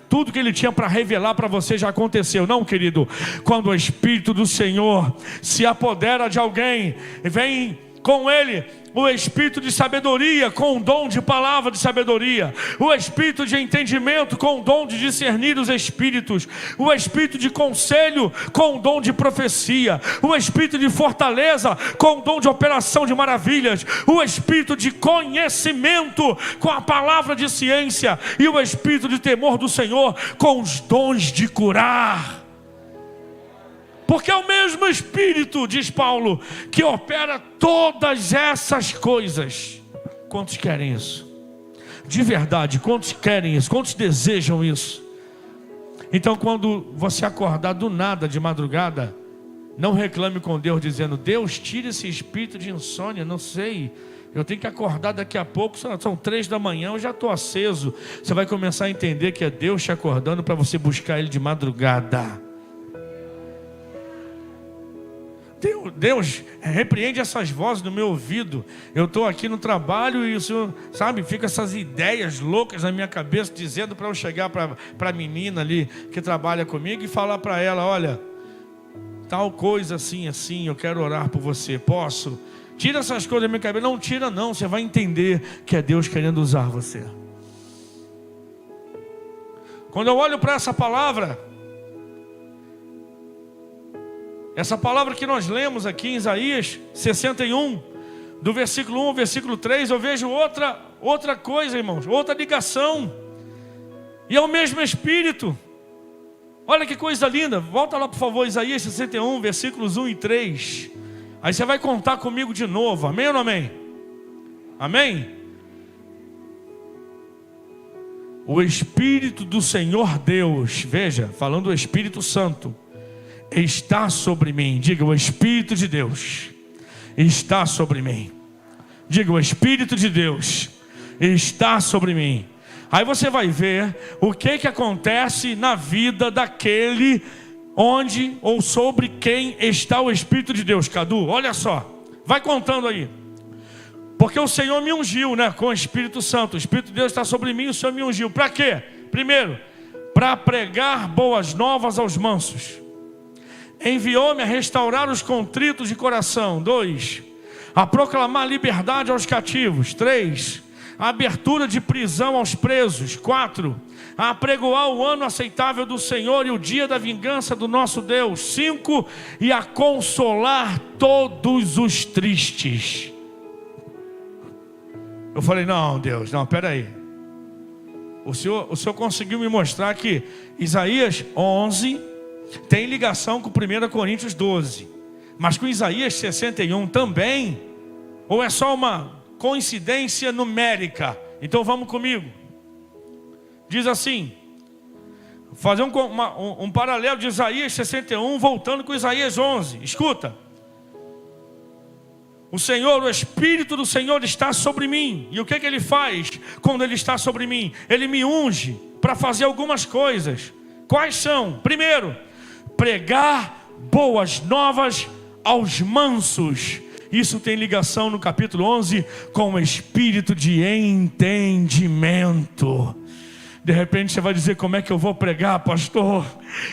tudo que Ele tinha para revelar para você já aconteceu. Não, querido. Quando o Espírito do Senhor se apodera de alguém, vem com Ele o Espírito de sabedoria, com o dom de palavra de sabedoria, o Espírito de entendimento, com o dom de discernir os Espíritos, o Espírito de conselho, com o dom de profecia, o Espírito de fortaleza, com o dom de operação de maravilhas, o Espírito de conhecimento, com a palavra de ciência, e o Espírito de temor do Senhor, com os dons de curar. Porque é o mesmo Espírito, diz Paulo, que opera todas essas coisas. Quantos querem isso? De verdade, quantos querem isso? Quantos desejam isso? Então, quando você acordar do nada de madrugada, não reclame com Deus dizendo: Deus, tira esse espírito de insônia. Não sei, eu tenho que acordar daqui a pouco, são 3 da manhã, eu já estou aceso. Você vai começar a entender que é Deus te acordando para você buscar Ele de madrugada. Deus, repreende essas vozes no meu ouvido. Eu estou aqui no trabalho e o Senhor, sabe, fica essas ideias loucas na minha cabeça, dizendo para eu chegar para a menina ali que trabalha comigo e falar para ela: olha, tal coisa assim, assim, eu quero orar por você, posso? Tira essas coisas da minha cabeça. Não tira não, você vai entender que é Deus querendo usar você. Quando eu olho para essa palavra que nós lemos aqui em Isaías 61, do versículo 1 ao versículo 3, eu vejo outra coisa, irmãos, outra ligação. E é o mesmo Espírito. Olha que coisa linda. Volta lá, por favor, Isaías 61, versículos 1 e 3. Aí você vai contar comigo de novo, amém ou não amém? Amém? O Espírito do Senhor Deus, veja, falando do Espírito Santo, está sobre mim. Diga, o Espírito de Deus está sobre mim. Diga, o Espírito de Deus está sobre mim. Aí você vai ver o que acontece na vida daquele onde ou sobre quem está o Espírito de Deus. Cadu, olha só, vai contando aí. Porque o Senhor me ungiu, né, com o Espírito Santo. O Espírito de Deus está sobre mim, o Senhor me ungiu. Para quê? Primeiro, para pregar boas novas aos mansos. Enviou-me a restaurar os contritos de coração. 2, a proclamar liberdade aos cativos. 3, a abertura de prisão aos presos. 4, a apregoar o ano aceitável do Senhor e o dia da vingança do nosso Deus. 5, e a consolar todos os tristes. Eu falei, não, Deus, não, peraí. O Senhor conseguiu me mostrar que Isaías 11 tem ligação com 1 Coríntios 12. Mas com Isaías 61 também? Ou é só uma coincidência numérica? Então vamos comigo. Diz assim, fazer um paralelo de Isaías 61 voltando com Isaías 11. Escuta. O Senhor, o Espírito do Senhor está sobre mim. E o que Ele faz quando Ele está sobre mim? Ele me unge para fazer algumas coisas. Quais são? Primeiro, pregar boas novas aos mansos. Isso tem ligação no capítulo 11 com o espírito de entendimento. De repente você vai dizer, como é que eu vou pregar, pastor?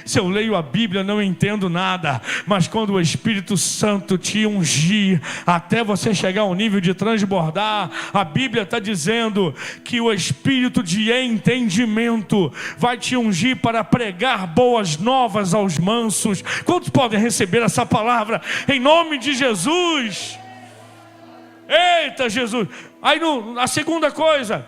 Se eu leio a Bíblia não entendo nada. Mas quando o Espírito Santo te ungir, até você chegar ao nível de transbordar, a Bíblia está dizendo que o Espírito de entendimento vai te ungir para pregar boas novas aos mansos. Quantos podem receber essa palavra em nome de Jesus? Eita Jesus! Aí a segunda coisa,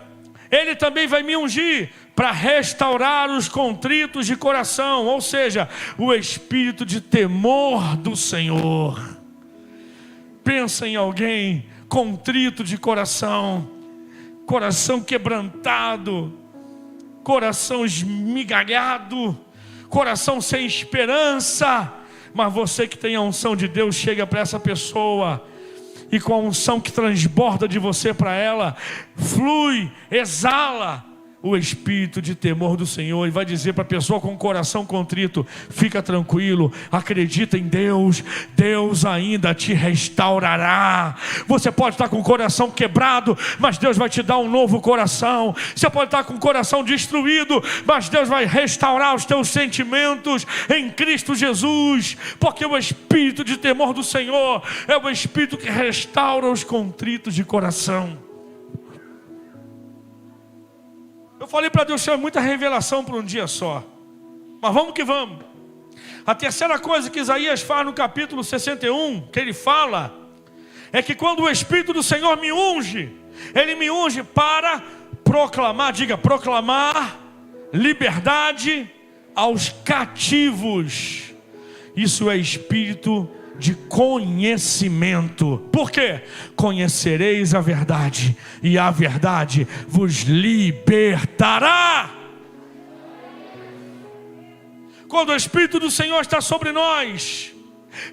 Ele também vai me ungir para restaurar os contritos de coração, ou seja, o espírito de temor do Senhor. Pensa em alguém contrito de coração, coração quebrantado, coração esmigalhado, coração sem esperança. Mas você que tem a unção de Deus, chega para essa pessoa e com a unção que transborda de você para ela, flui, exala o espírito de temor do Senhor, e vai dizer para a pessoa com o coração contrito, fica tranquilo, acredita em Deus, Deus ainda te restaurará. Você pode estar com o coração quebrado, mas Deus vai te dar um novo coração. Você pode estar com o coração destruído, mas Deus vai restaurar os teus sentimentos em Cristo Jesus, porque o espírito de temor do Senhor é o espírito que restaura os contritos de coração. Eu falei para Deus, Senhor, muita revelação para um dia só. Mas vamos que vamos. A terceira coisa que Isaías faz no capítulo 61, que ele fala, é que quando o Espírito do Senhor me unge, Ele me unge para proclamar, diga, proclamar liberdade aos cativos. Isso é espírito de conhecimento. Por quê? Conhecereis a verdade, e a verdade vos libertará. Quando o Espírito do Senhor está sobre nós,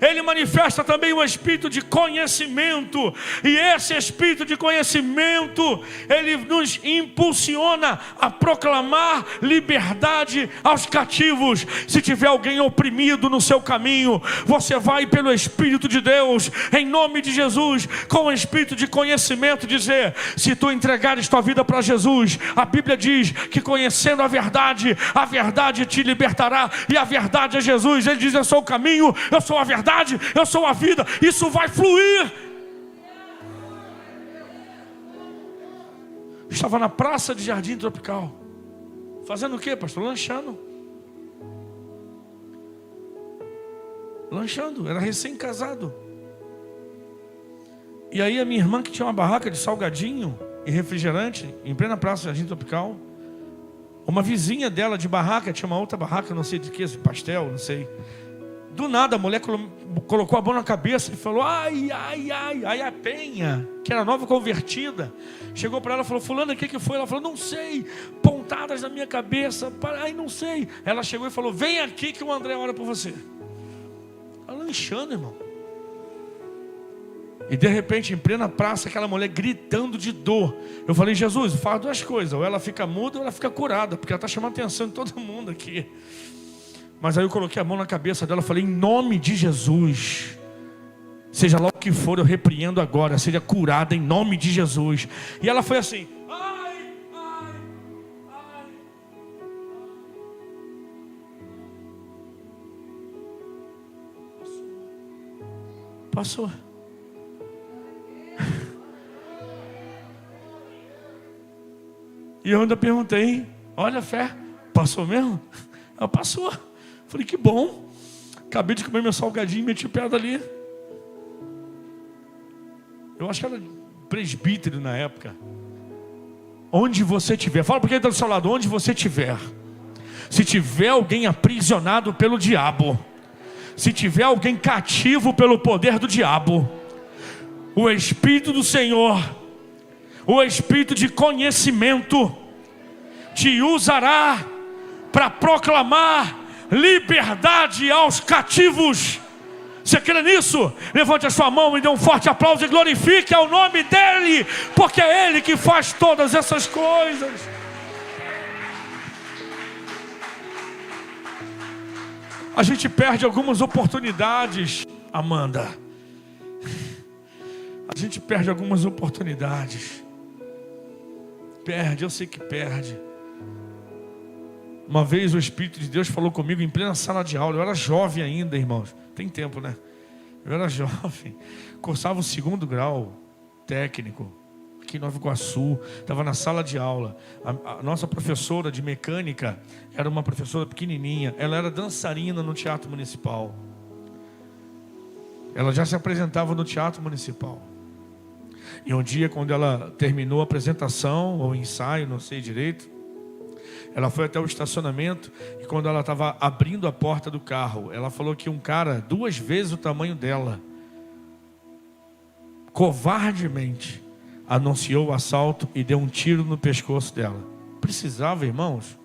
Ele manifesta também o espírito de conhecimento. E esse espírito de conhecimento, ele nos impulsiona a proclamar liberdade aos cativos. Se tiver alguém oprimido no seu caminho, você vai pelo Espírito de Deus, em nome de Jesus, com o espírito de conhecimento, dizer, se tu entregares tua vida para Jesus, a Bíblia diz que conhecendo a verdade te libertará. E a verdade é Jesus. Ele diz, eu sou o caminho, eu sou a verdade, eu sou a vida. Isso vai fluir. Estava na praça de Jardim Tropical, fazendo o que, pastor? Lanchando, era recém-casado. E aí a minha irmã, que tinha uma barraca de salgadinho e refrigerante em plena praça de Jardim Tropical, uma vizinha dela de barraca tinha uma outra barraca, não sei de que, pastel, não sei, Do nada a mulher colocou a mão na cabeça e falou: ai, ai, ai. Aí a Penha, que era nova convertida, chegou para ela e falou: fulana, o que foi? Ela falou: não sei, pontadas na minha cabeça, ai, não sei. Ela chegou e falou: vem aqui que o André ora por você. Ela lanchando, irmão. E de repente, em plena praça, aquela mulher gritando de dor. Eu falei: Jesus, faz duas coisas: ou ela fica muda ou ela fica curada, porque ela está chamando a atenção de todo mundo aqui. Mas aí eu coloquei a mão na cabeça dela e falei: em nome de Jesus, seja lá o que for, eu repreendo agora, seja curada em nome de Jesus. E ela foi assim: ai, ai, ai. Passou. E eu ainda perguntei: olha a fé, passou mesmo? Ela passou. Falei: que bom. Acabei de comer meu salgadinho e meti o pé dali. Eu acho que era presbítero na época. Onde você estiver, fala para quem está do seu lado: onde você estiver, se tiver alguém aprisionado pelo diabo, se tiver alguém cativo pelo poder do diabo, o Espírito do Senhor, o Espírito de conhecimento, te usará para proclamar liberdade aos cativos. Você crê nisso? Levante a sua mão e dê um forte aplauso e glorifique ao nome dEle, porque é Ele que faz todas essas coisas. A gente perde algumas oportunidades, Amanda. A gente perde algumas oportunidades. Perde, eu sei que perde. Uma vez o Espírito de Deus falou comigo em plena sala de aula. Eu era jovem ainda, irmãos. Tem tempo, né? Eu era jovem. Cursava o 2º grau técnico aqui em Nova Iguaçu. Estava na sala de aula. A nossa professora de mecânica era uma professora pequenininha. Ela era dançarina no Teatro Municipal. Ela já se apresentava no Teatro Municipal. E um dia, quando ela terminou a apresentação ou ensaio, não sei direito, ela foi até o estacionamento e quando ela estava abrindo a porta do carro, ela falou que um cara 2 vezes o tamanho dela, covardemente, anunciou o assalto e deu um tiro no pescoço dela. Precisava, irmãos?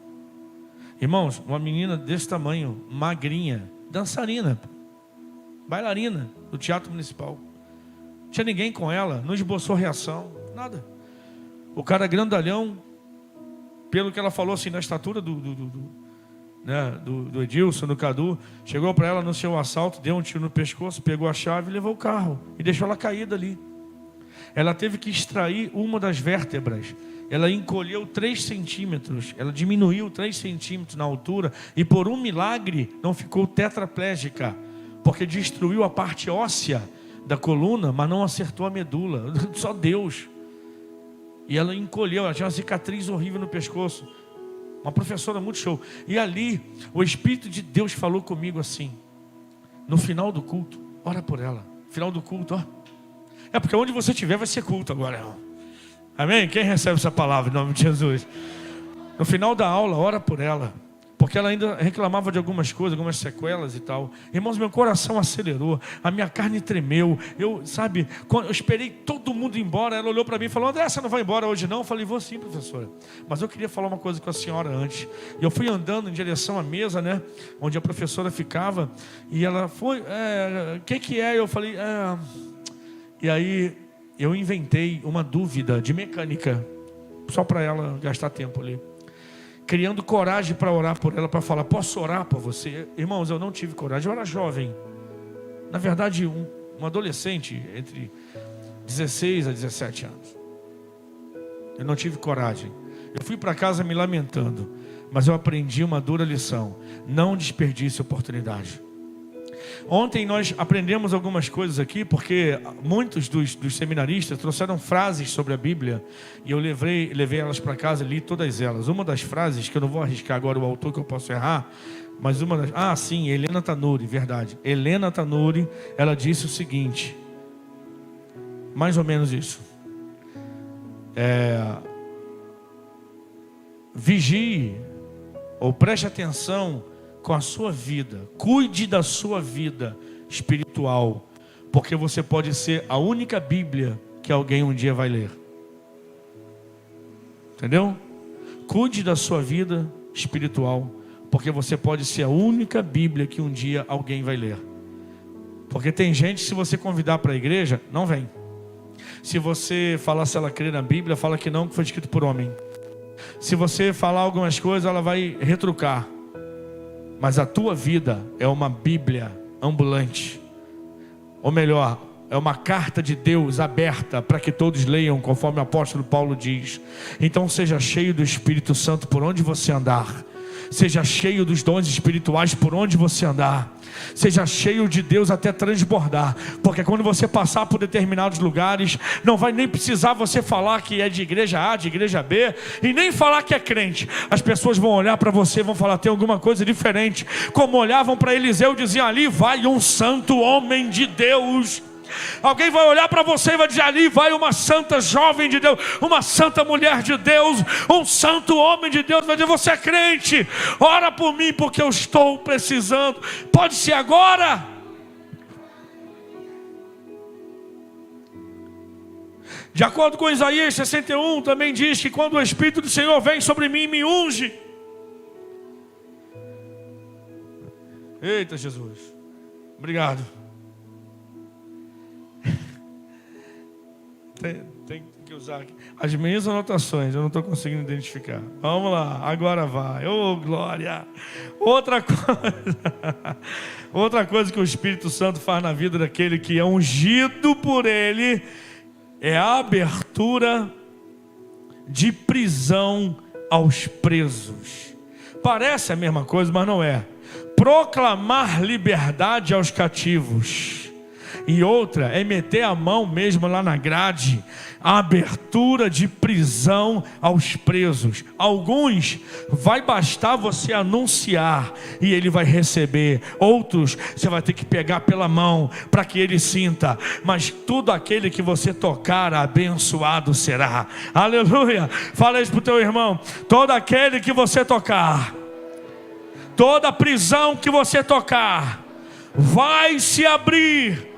Irmãos, uma menina desse tamanho, magrinha, dançarina, bailarina do Teatro Municipal. Não tinha ninguém com ela, não esboçou reação, nada. O cara grandalhão, pelo que ela falou assim, na estatura do Edilson, do Cadu, chegou para ela, anunciou o assalto, deu um tiro no pescoço, pegou a chave e levou o carro e deixou ela caída ali. Ela teve que extrair uma das vértebras. Ela encolheu 3 centímetros, ela diminuiu 3 centímetros na altura e por um milagre não ficou tetraplégica, porque destruiu a parte óssea da coluna, mas não acertou a medula. Só Deus. E ela encolheu, ela tinha uma cicatriz horrível no pescoço. Uma professora muito show. E ali, o Espírito de Deus falou comigo assim: no final do culto, ora por ela. Final do culto, ó. É porque onde você estiver vai ser culto agora, irmão. Amém? Quem recebe essa palavra em nome de Jesus? No final da aula, ora por ela. Porque ela ainda reclamava de algumas coisas, algumas sequelas e tal. Irmãos, meu coração acelerou, a minha carne tremeu. Eu esperei todo mundo ir embora. Ela olhou para mim e falou: André, você não vai embora hoje não? Eu falei: vou sim, professora. Mas eu queria falar uma coisa com a senhora antes. E eu fui andando em direção à mesa, né, onde a professora ficava. E ela foi: o que é? Eu falei: E aí eu inventei uma dúvida de mecânica, só para ela gastar tempo ali. Criando coragem para orar por ela, para falar: posso orar por você? Irmãos, eu não tive coragem, eu era jovem. Na verdade, um adolescente entre 16 a 17 anos. Eu não tive coragem. Eu fui para casa me lamentando, mas eu aprendi uma dura lição: não desperdice a oportunidade. Ontem nós aprendemos algumas coisas aqui, porque muitos dos seminaristas trouxeram frases sobre a Bíblia, e eu levei elas para casa e li todas elas. Uma das frases, que eu não vou arriscar agora o autor, que eu posso errar, mas uma das... sim, Helena Tanuri, verdade. Helena Tanuri, ela disse o seguinte, mais ou menos isso: vigie, ou preste atenção com a sua vida. Cuide da sua vida espiritual, porque você pode ser a única Bíblia que alguém um dia vai ler. Entendeu? Cuide da sua vida espiritual, porque você pode ser a única Bíblia que um dia alguém vai ler. Porque tem gente, se você convidar para a igreja, não vem. Se você falar se ela crê na Bíblia, fala que não, que foi escrito por homem. Se você falar algumas coisas, ela vai retrucar. Mas a tua vida é uma Bíblia ambulante. Ou melhor, é uma carta de Deus aberta para que todos leiam, conforme o apóstolo Paulo diz. Então seja cheio do Espírito Santo por onde você andar. Seja cheio dos dons espirituais por onde você andar. Seja cheio de Deus até transbordar. Porque quando você passar por determinados lugares, não vai nem precisar você falar que é de igreja A, de igreja B, e nem falar que é crente. As pessoas vão olhar para você e vão falar, tem alguma coisa diferente. Como olhavam para Eliseu e diziam, ali vai um santo homem de Deus. Alguém vai olhar para você e vai dizer, ali vai uma santa jovem de Deus, uma santa mulher de Deus, um santo homem de Deus. Vai dizer, você é crente, ora por mim porque eu estou precisando. Pode ser agora. De acordo com Isaías 61, também diz que quando o Espírito do Senhor vem sobre mim e me unge. Eita Jesus, obrigado. Tem que usar aqui as minhas anotações, eu não estou conseguindo identificar. Vamos lá, agora vai. Oh, glória! Outra coisa que o Espírito Santo faz na vida daquele que é ungido por Ele é a abertura de prisão aos presos. Parece a mesma coisa, mas não é. Proclamar liberdade aos cativos. E outra é meter a mão mesmo lá na grade, a abertura de prisão aos presos. Alguns vai bastar você anunciar e ele vai receber. Outros você vai ter que pegar pela mão para que ele sinta. Mas tudo aquele que você tocar, abençoado será. Aleluia. Fala isso para o teu irmão. Todo aquele que você tocar, toda prisão que você tocar, vai se abrir.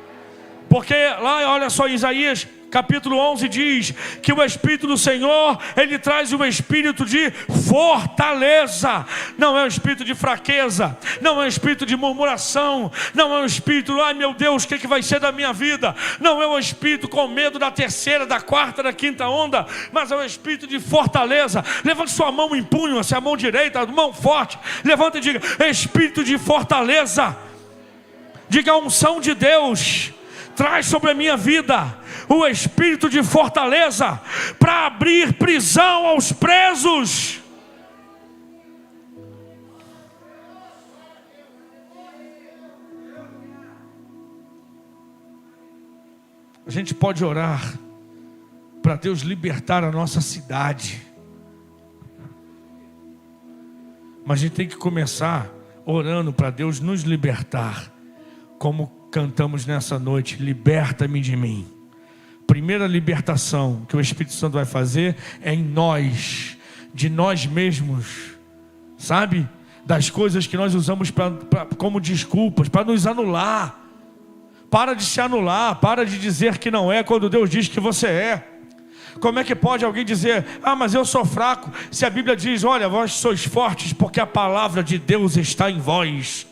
Porque lá, olha só, Isaías capítulo 11 diz que o Espírito do Senhor, Ele traz um espírito de fortaleza. Não é um espírito de fraqueza, não é um espírito de murmuração, não é um espírito, ai meu Deus, o que vai ser da minha vida? Não é um espírito com medo da terceira, da quarta, da quinta onda, mas é um espírito de fortaleza. Levante sua mão em punho, se é a mão direita, a mão forte, levanta e diga, espírito de fortaleza. Diga, a unção de Deus traz sobre a minha vida o espírito de fortaleza para abrir prisão aos presos. A gente pode orar para Deus libertar a nossa cidade, mas a gente tem que começar orando para Deus nos libertar, como cantamos nessa noite, liberta-me de mim. Primeira libertação que o Espírito Santo vai fazer é em nós, de nós mesmos, sabe? Das coisas que nós usamos como desculpas, para nos anular. Para de se anular, para de dizer que não é quando Deus diz que você é. Como é que pode alguém dizer, ah, mas eu sou fraco, se a Bíblia diz, olha, vós sois fortes porque a palavra de Deus está em vós.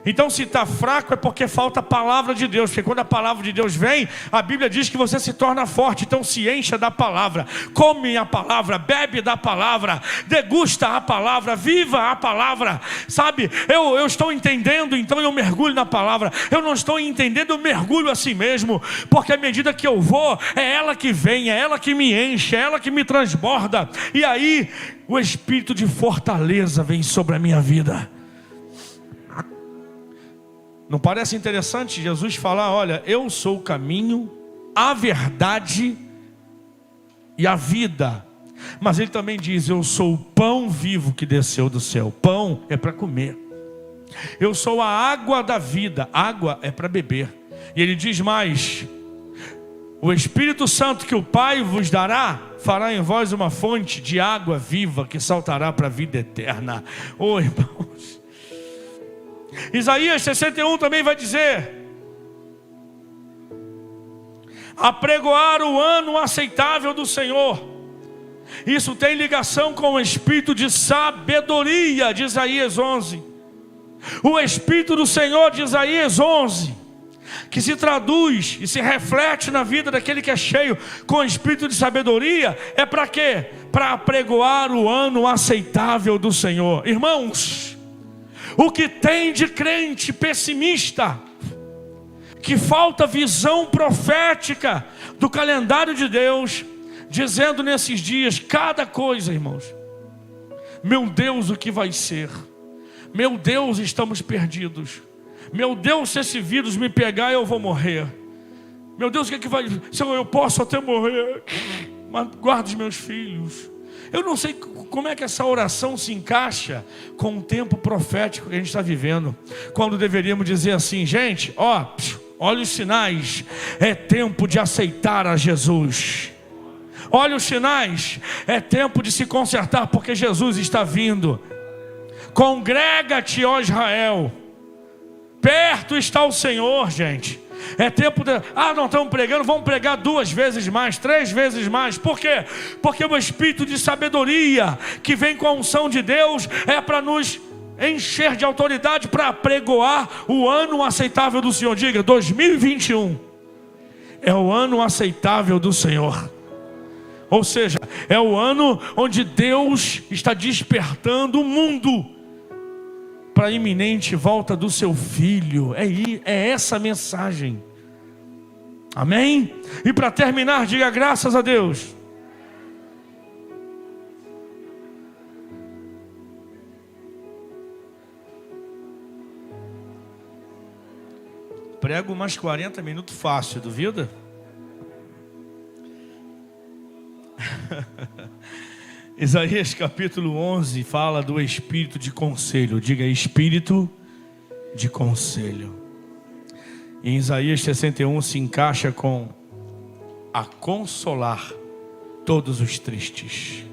Então se está fraco é porque falta a palavra de Deus, porque quando a palavra de Deus vem, a Bíblia diz que você se torna forte. Então se encha da palavra, come a palavra, bebe da palavra, degusta a palavra, viva a palavra, sabe? Eu estou entendendo, então eu mergulho na palavra. Eu não estou entendendo, eu mergulho assim mesmo, porque à medida que eu vou, é ela que vem, é ela que me enche, é ela que me transborda, e aí o espírito de fortaleza vem sobre a minha vida. Não parece interessante Jesus falar, olha, eu sou o caminho, a verdade e a vida. Mas ele também diz, eu sou o pão vivo que desceu do céu. Pão é para comer. Eu sou a água da vida, água é para beber. E ele diz mais, o Espírito Santo que o Pai vos dará, fará em vós uma fonte de água viva que saltará para a vida eterna. Oh, irmãos, Isaías 61 também vai dizer: apregoar o ano aceitável do Senhor. Isso tem ligação com o espírito de sabedoria de Isaías 11. O espírito do Senhor de Isaías 11, que se traduz e se reflete na vida daquele que é cheio com o espírito de sabedoria, é para quê? Para apregoar o ano aceitável do Senhor. Irmãos, o que tem de crente pessimista, que falta visão profética do calendário de Deus, dizendo nesses dias cada coisa, irmãos. Meu Deus, o que vai ser? Meu Deus, estamos perdidos. Meu Deus, se esse vírus me pegar, eu vou morrer. Meu Deus, o que é que vai... Senhor, eu posso até morrer, mas guarda os meus filhos. Eu não sei como é que essa oração se encaixa com o tempo profético que a gente está vivendo, quando deveríamos dizer assim: gente, olha os sinais, é tempo de aceitar a Jesus. Olha os sinais, é tempo de se consertar, porque Jesus está vindo. Congrega-te, ó Israel, perto está o Senhor, gente. É tempo de... não estamos pregando, vamos pregar 2 vezes mais, 3 vezes mais. Por quê? Porque o espírito de sabedoria que vem com a unção de Deus é para nos encher de autoridade, para apregoar o ano aceitável do Senhor. Diga, 2021 é o ano aceitável do Senhor. Ou seja, é o ano onde Deus está despertando o mundo para a iminente volta do seu Filho. É essa a mensagem. Amém? E para terminar, diga graças a Deus. Prego umas 40 minutos fácil, duvida? Isaías capítulo 11 fala do espírito de conselho. Diga, espírito de conselho. Em Isaías 61 se encaixa com a consolar todos os tristes.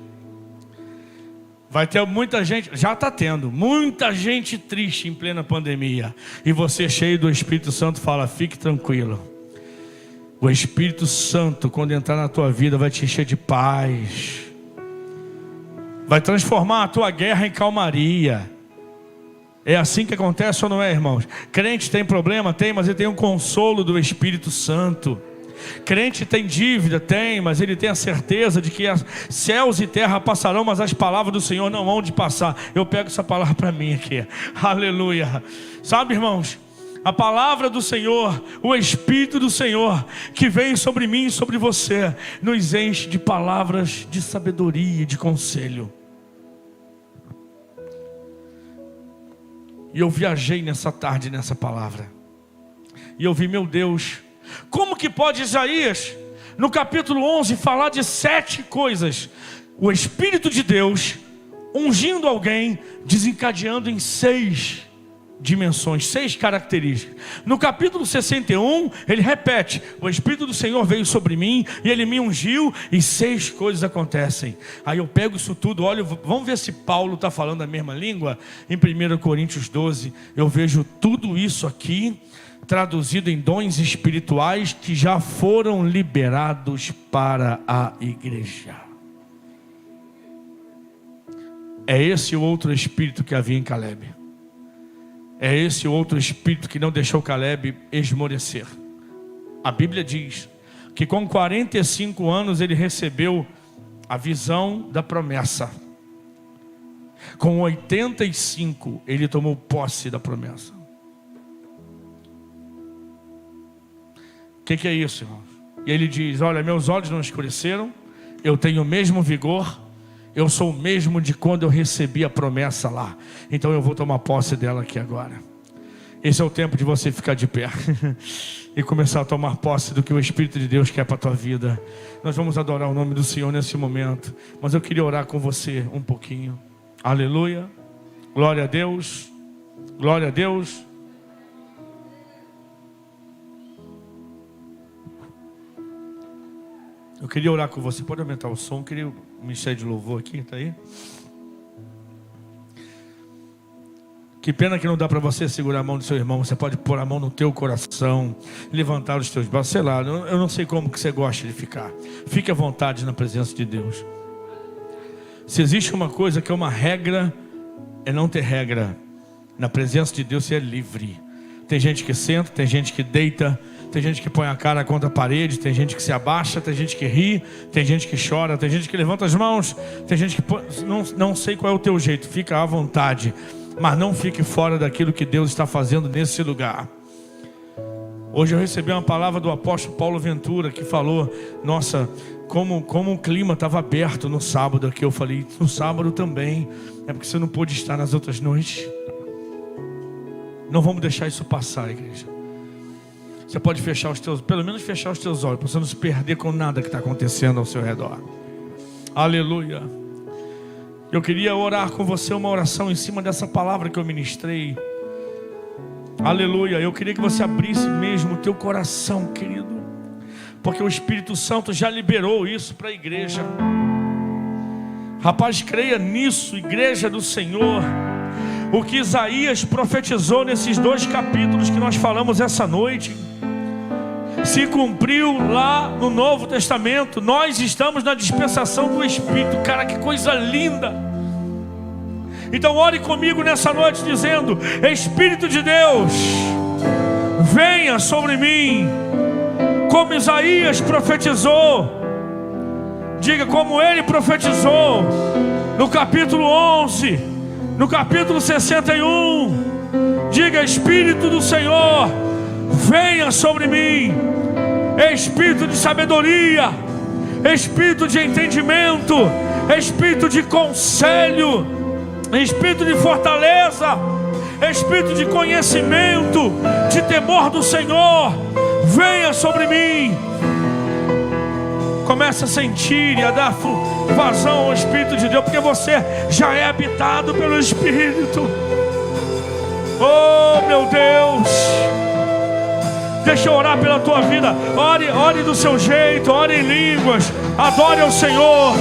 Vai ter muita gente, já está tendo muita gente triste em plena pandemia, e você cheio do Espírito Santo fala: fique tranquilo. O Espírito Santo, quando entrar na tua vida, vai te encher de paz, vai transformar a tua guerra em calmaria. É assim que acontece ou não é, irmãos? Crente tem problema? Tem, mas ele tem um consolo do Espírito Santo. Crente tem dívida? Tem, mas ele tem a certeza de que céus e terra passarão, mas as palavras do Senhor não vão de passar. Eu pego essa palavra para mim aqui. Aleluia. Sabe, irmãos, a palavra do Senhor, o Espírito do Senhor que vem sobre mim e sobre você, nos enche de palavras de sabedoria e de conselho. E eu viajei nessa tarde nessa palavra, e eu vi, meu Deus, como que pode Isaías, no capítulo 11, falar de 7 coisas? O Espírito de Deus ungindo alguém, desencadeando em 6 dimensões, 6 características. No capítulo 61, ele repete: o Espírito do Senhor veio sobre mim e ele me ungiu, e 6 coisas acontecem. Aí eu pego isso tudo, olho, vamos ver se Paulo está falando a mesma língua. Em 1 Coríntios 12, eu vejo tudo isso aqui traduzido em dons espirituais que já foram liberados para a igreja. É esse o outro espírito que havia em Caleb. É esse o outro espírito que não deixou Caleb esmorecer. A Bíblia diz que com 45 anos ele recebeu a visão da promessa. Com 85 ele tomou posse da promessa. O que é isso, irmãos? E ele diz: olha, meus olhos não escureceram, eu tenho o mesmo vigor, eu sou o mesmo de quando eu recebi a promessa lá. Então eu vou tomar posse dela aqui agora. Esse é o tempo de você ficar de pé e começar a tomar posse do que o Espírito de Deus quer para a tua vida. Nós vamos adorar o nome do Senhor nesse momento, mas eu queria orar com você um pouquinho. Aleluia, glória a Deus, glória a Deus. Eu queria orar com você. Pode aumentar o som? Eu queria o ministério de louvor aqui, está aí? Que pena que não dá para você segurar a mão do seu irmão. Você pode pôr a mão no teu coração, levantar os teus braços, sei lá, eu não sei como que você gosta de ficar. Fique à vontade na presença de Deus. Se existe uma coisa que é uma regra, é não ter regra. Na presença de Deus você é livre. Tem gente que senta, tem gente que deita, tem gente que põe a cara contra a parede, tem gente que se abaixa, tem gente que ri, tem gente que chora, tem gente que levanta as mãos, tem gente que põe... não sei qual é o teu jeito, fica à vontade, mas não fique fora daquilo que Deus está fazendo nesse lugar. Hoje eu recebi uma palavra do apóstolo Paulo Ventura, que falou, nossa, como o clima estava aberto no sábado aqui. Eu falei, no sábado também, é porque você não pôde estar nas outras noites. Não vamos deixar isso passar, igreja. Você pode fechar os teus, pelo menos fechar os teus olhos, para você não se perder com nada que está acontecendo ao seu redor. Aleluia. Eu queria orar com você uma oração em cima dessa palavra que eu ministrei. Aleluia. Eu queria que você abrisse mesmo o teu coração, querido, porque o Espírito Santo já liberou isso para a igreja. Rapaz, creia nisso, igreja do Senhor. O que Isaías profetizou nesses 2 capítulos que nós falamos essa noite se cumpriu lá no Novo Testamento. Nós estamos na dispensação do Espírito. Cara, que coisa linda. Então ore comigo nessa noite dizendo: Espírito de Deus, venha sobre mim, como Isaías profetizou. Diga como ele profetizou no capítulo 11, no capítulo 61. Diga: Espírito do Senhor, venha sobre mim, Espírito de sabedoria, Espírito de entendimento, Espírito de conselho, Espírito de fortaleza, Espírito de conhecimento, de temor do Senhor, venha sobre mim. Comece a sentir e a dar vazão ao Espírito de Deus, porque você já é habitado pelo Espírito. Oh, meu Deus, deixa eu orar pela tua vida. Ore do seu jeito, ore em línguas, adore ao Senhor.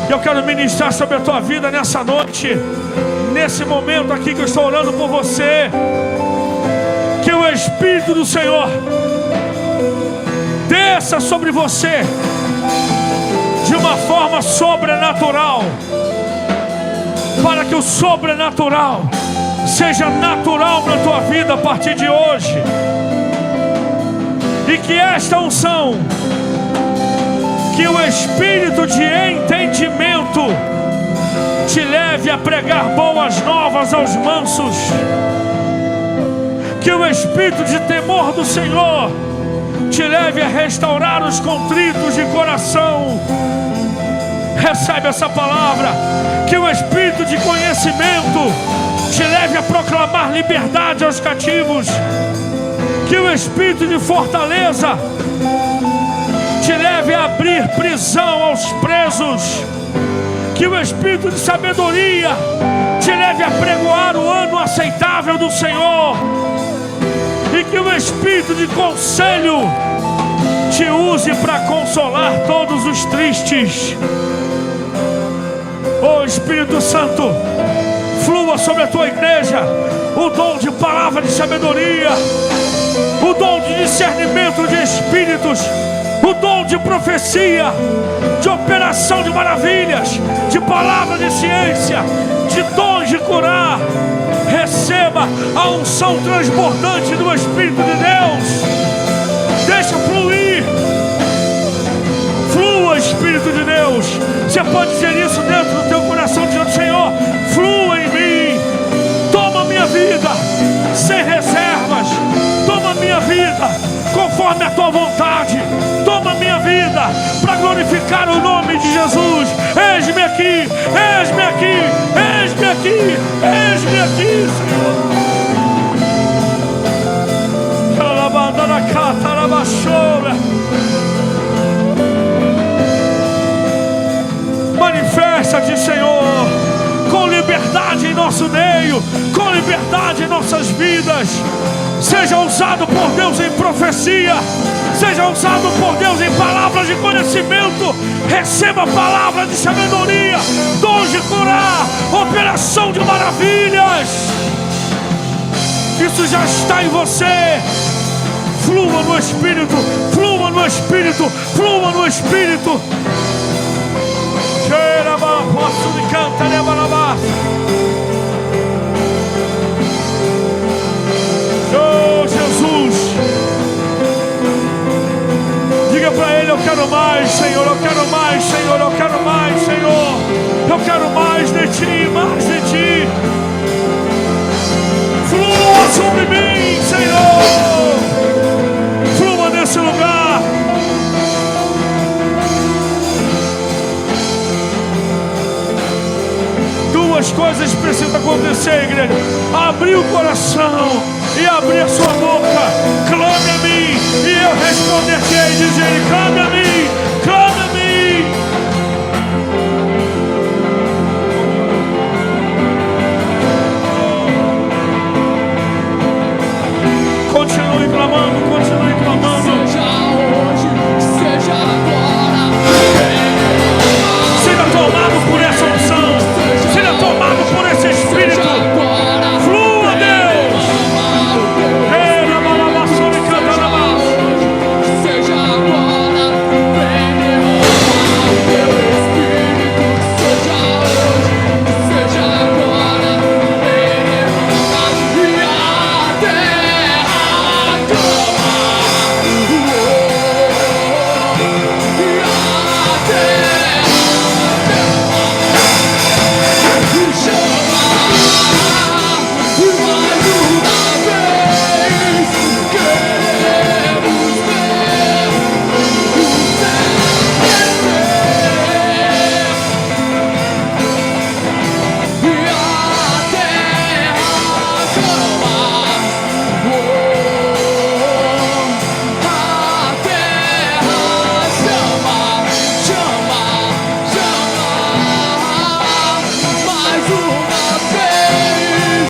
Eu quero ministrar sobre a tua vida nessa noite, nesse momento aqui que eu estou orando por você. Que o Espírito do Senhor desça sobre você de uma forma sobrenatural, para que o sobrenatural seja natural na tua vida a partir de hoje. E que esta unção, que o Espírito de entendimento te leve a pregar boas novas aos mansos. Que o Espírito de temor do Senhor te leve a restaurar os contritos de coração. Recebe essa palavra. Que o Espírito de conhecimento te leve a proclamar liberdade aos cativos. Que o Espírito de fortaleza te leve a abrir prisão aos presos. Que o Espírito de sabedoria te leve a pregoar o ano aceitável do Senhor. E que o Espírito de conselho te use para consolar todos os tristes. Oh Espírito Santo, flua sobre a tua igreja o dom de palavra de sabedoria, o dom de discernimento de espíritos, o dom de profecia, de operação de maravilhas, de palavra de ciência, de dons de curar. Receba a unção transbordante do Espírito de Deus. Deixa fluir. Flua, Espírito de Deus. Você pode dizer isso dentro do teu coração, dizendo: Senhor, flua em mim. Toma minha vida sem reservas. Toma minha vida conforme a tua vontade. Toma minha vida para glorificar o nome de Jesus. Eis-me aqui, eis-me aqui, eis-me aqui, eis-me aqui, Senhor. Manifesta-te, Senhor, com liberdade em nosso meio, com liberdade em nossas vidas. Seja usado por Deus em profecia, seja usado por Deus em palavras de conhecimento. Receba palavra de sabedoria, dons de curar, operação de maravilhas. Isso já está em você. Flua no Espírito, flua no Espírito, flua no Espírito. Oh, Jesus. Diga para Ele: eu quero mais, Senhor, eu quero mais, Senhor, eu quero mais, Senhor. Eu quero mais de Ti, mais de Ti. Flua sobre mim, Senhor. Flua nesse lugar. Duas coisas precisam acontecer, igreja: abrir o coração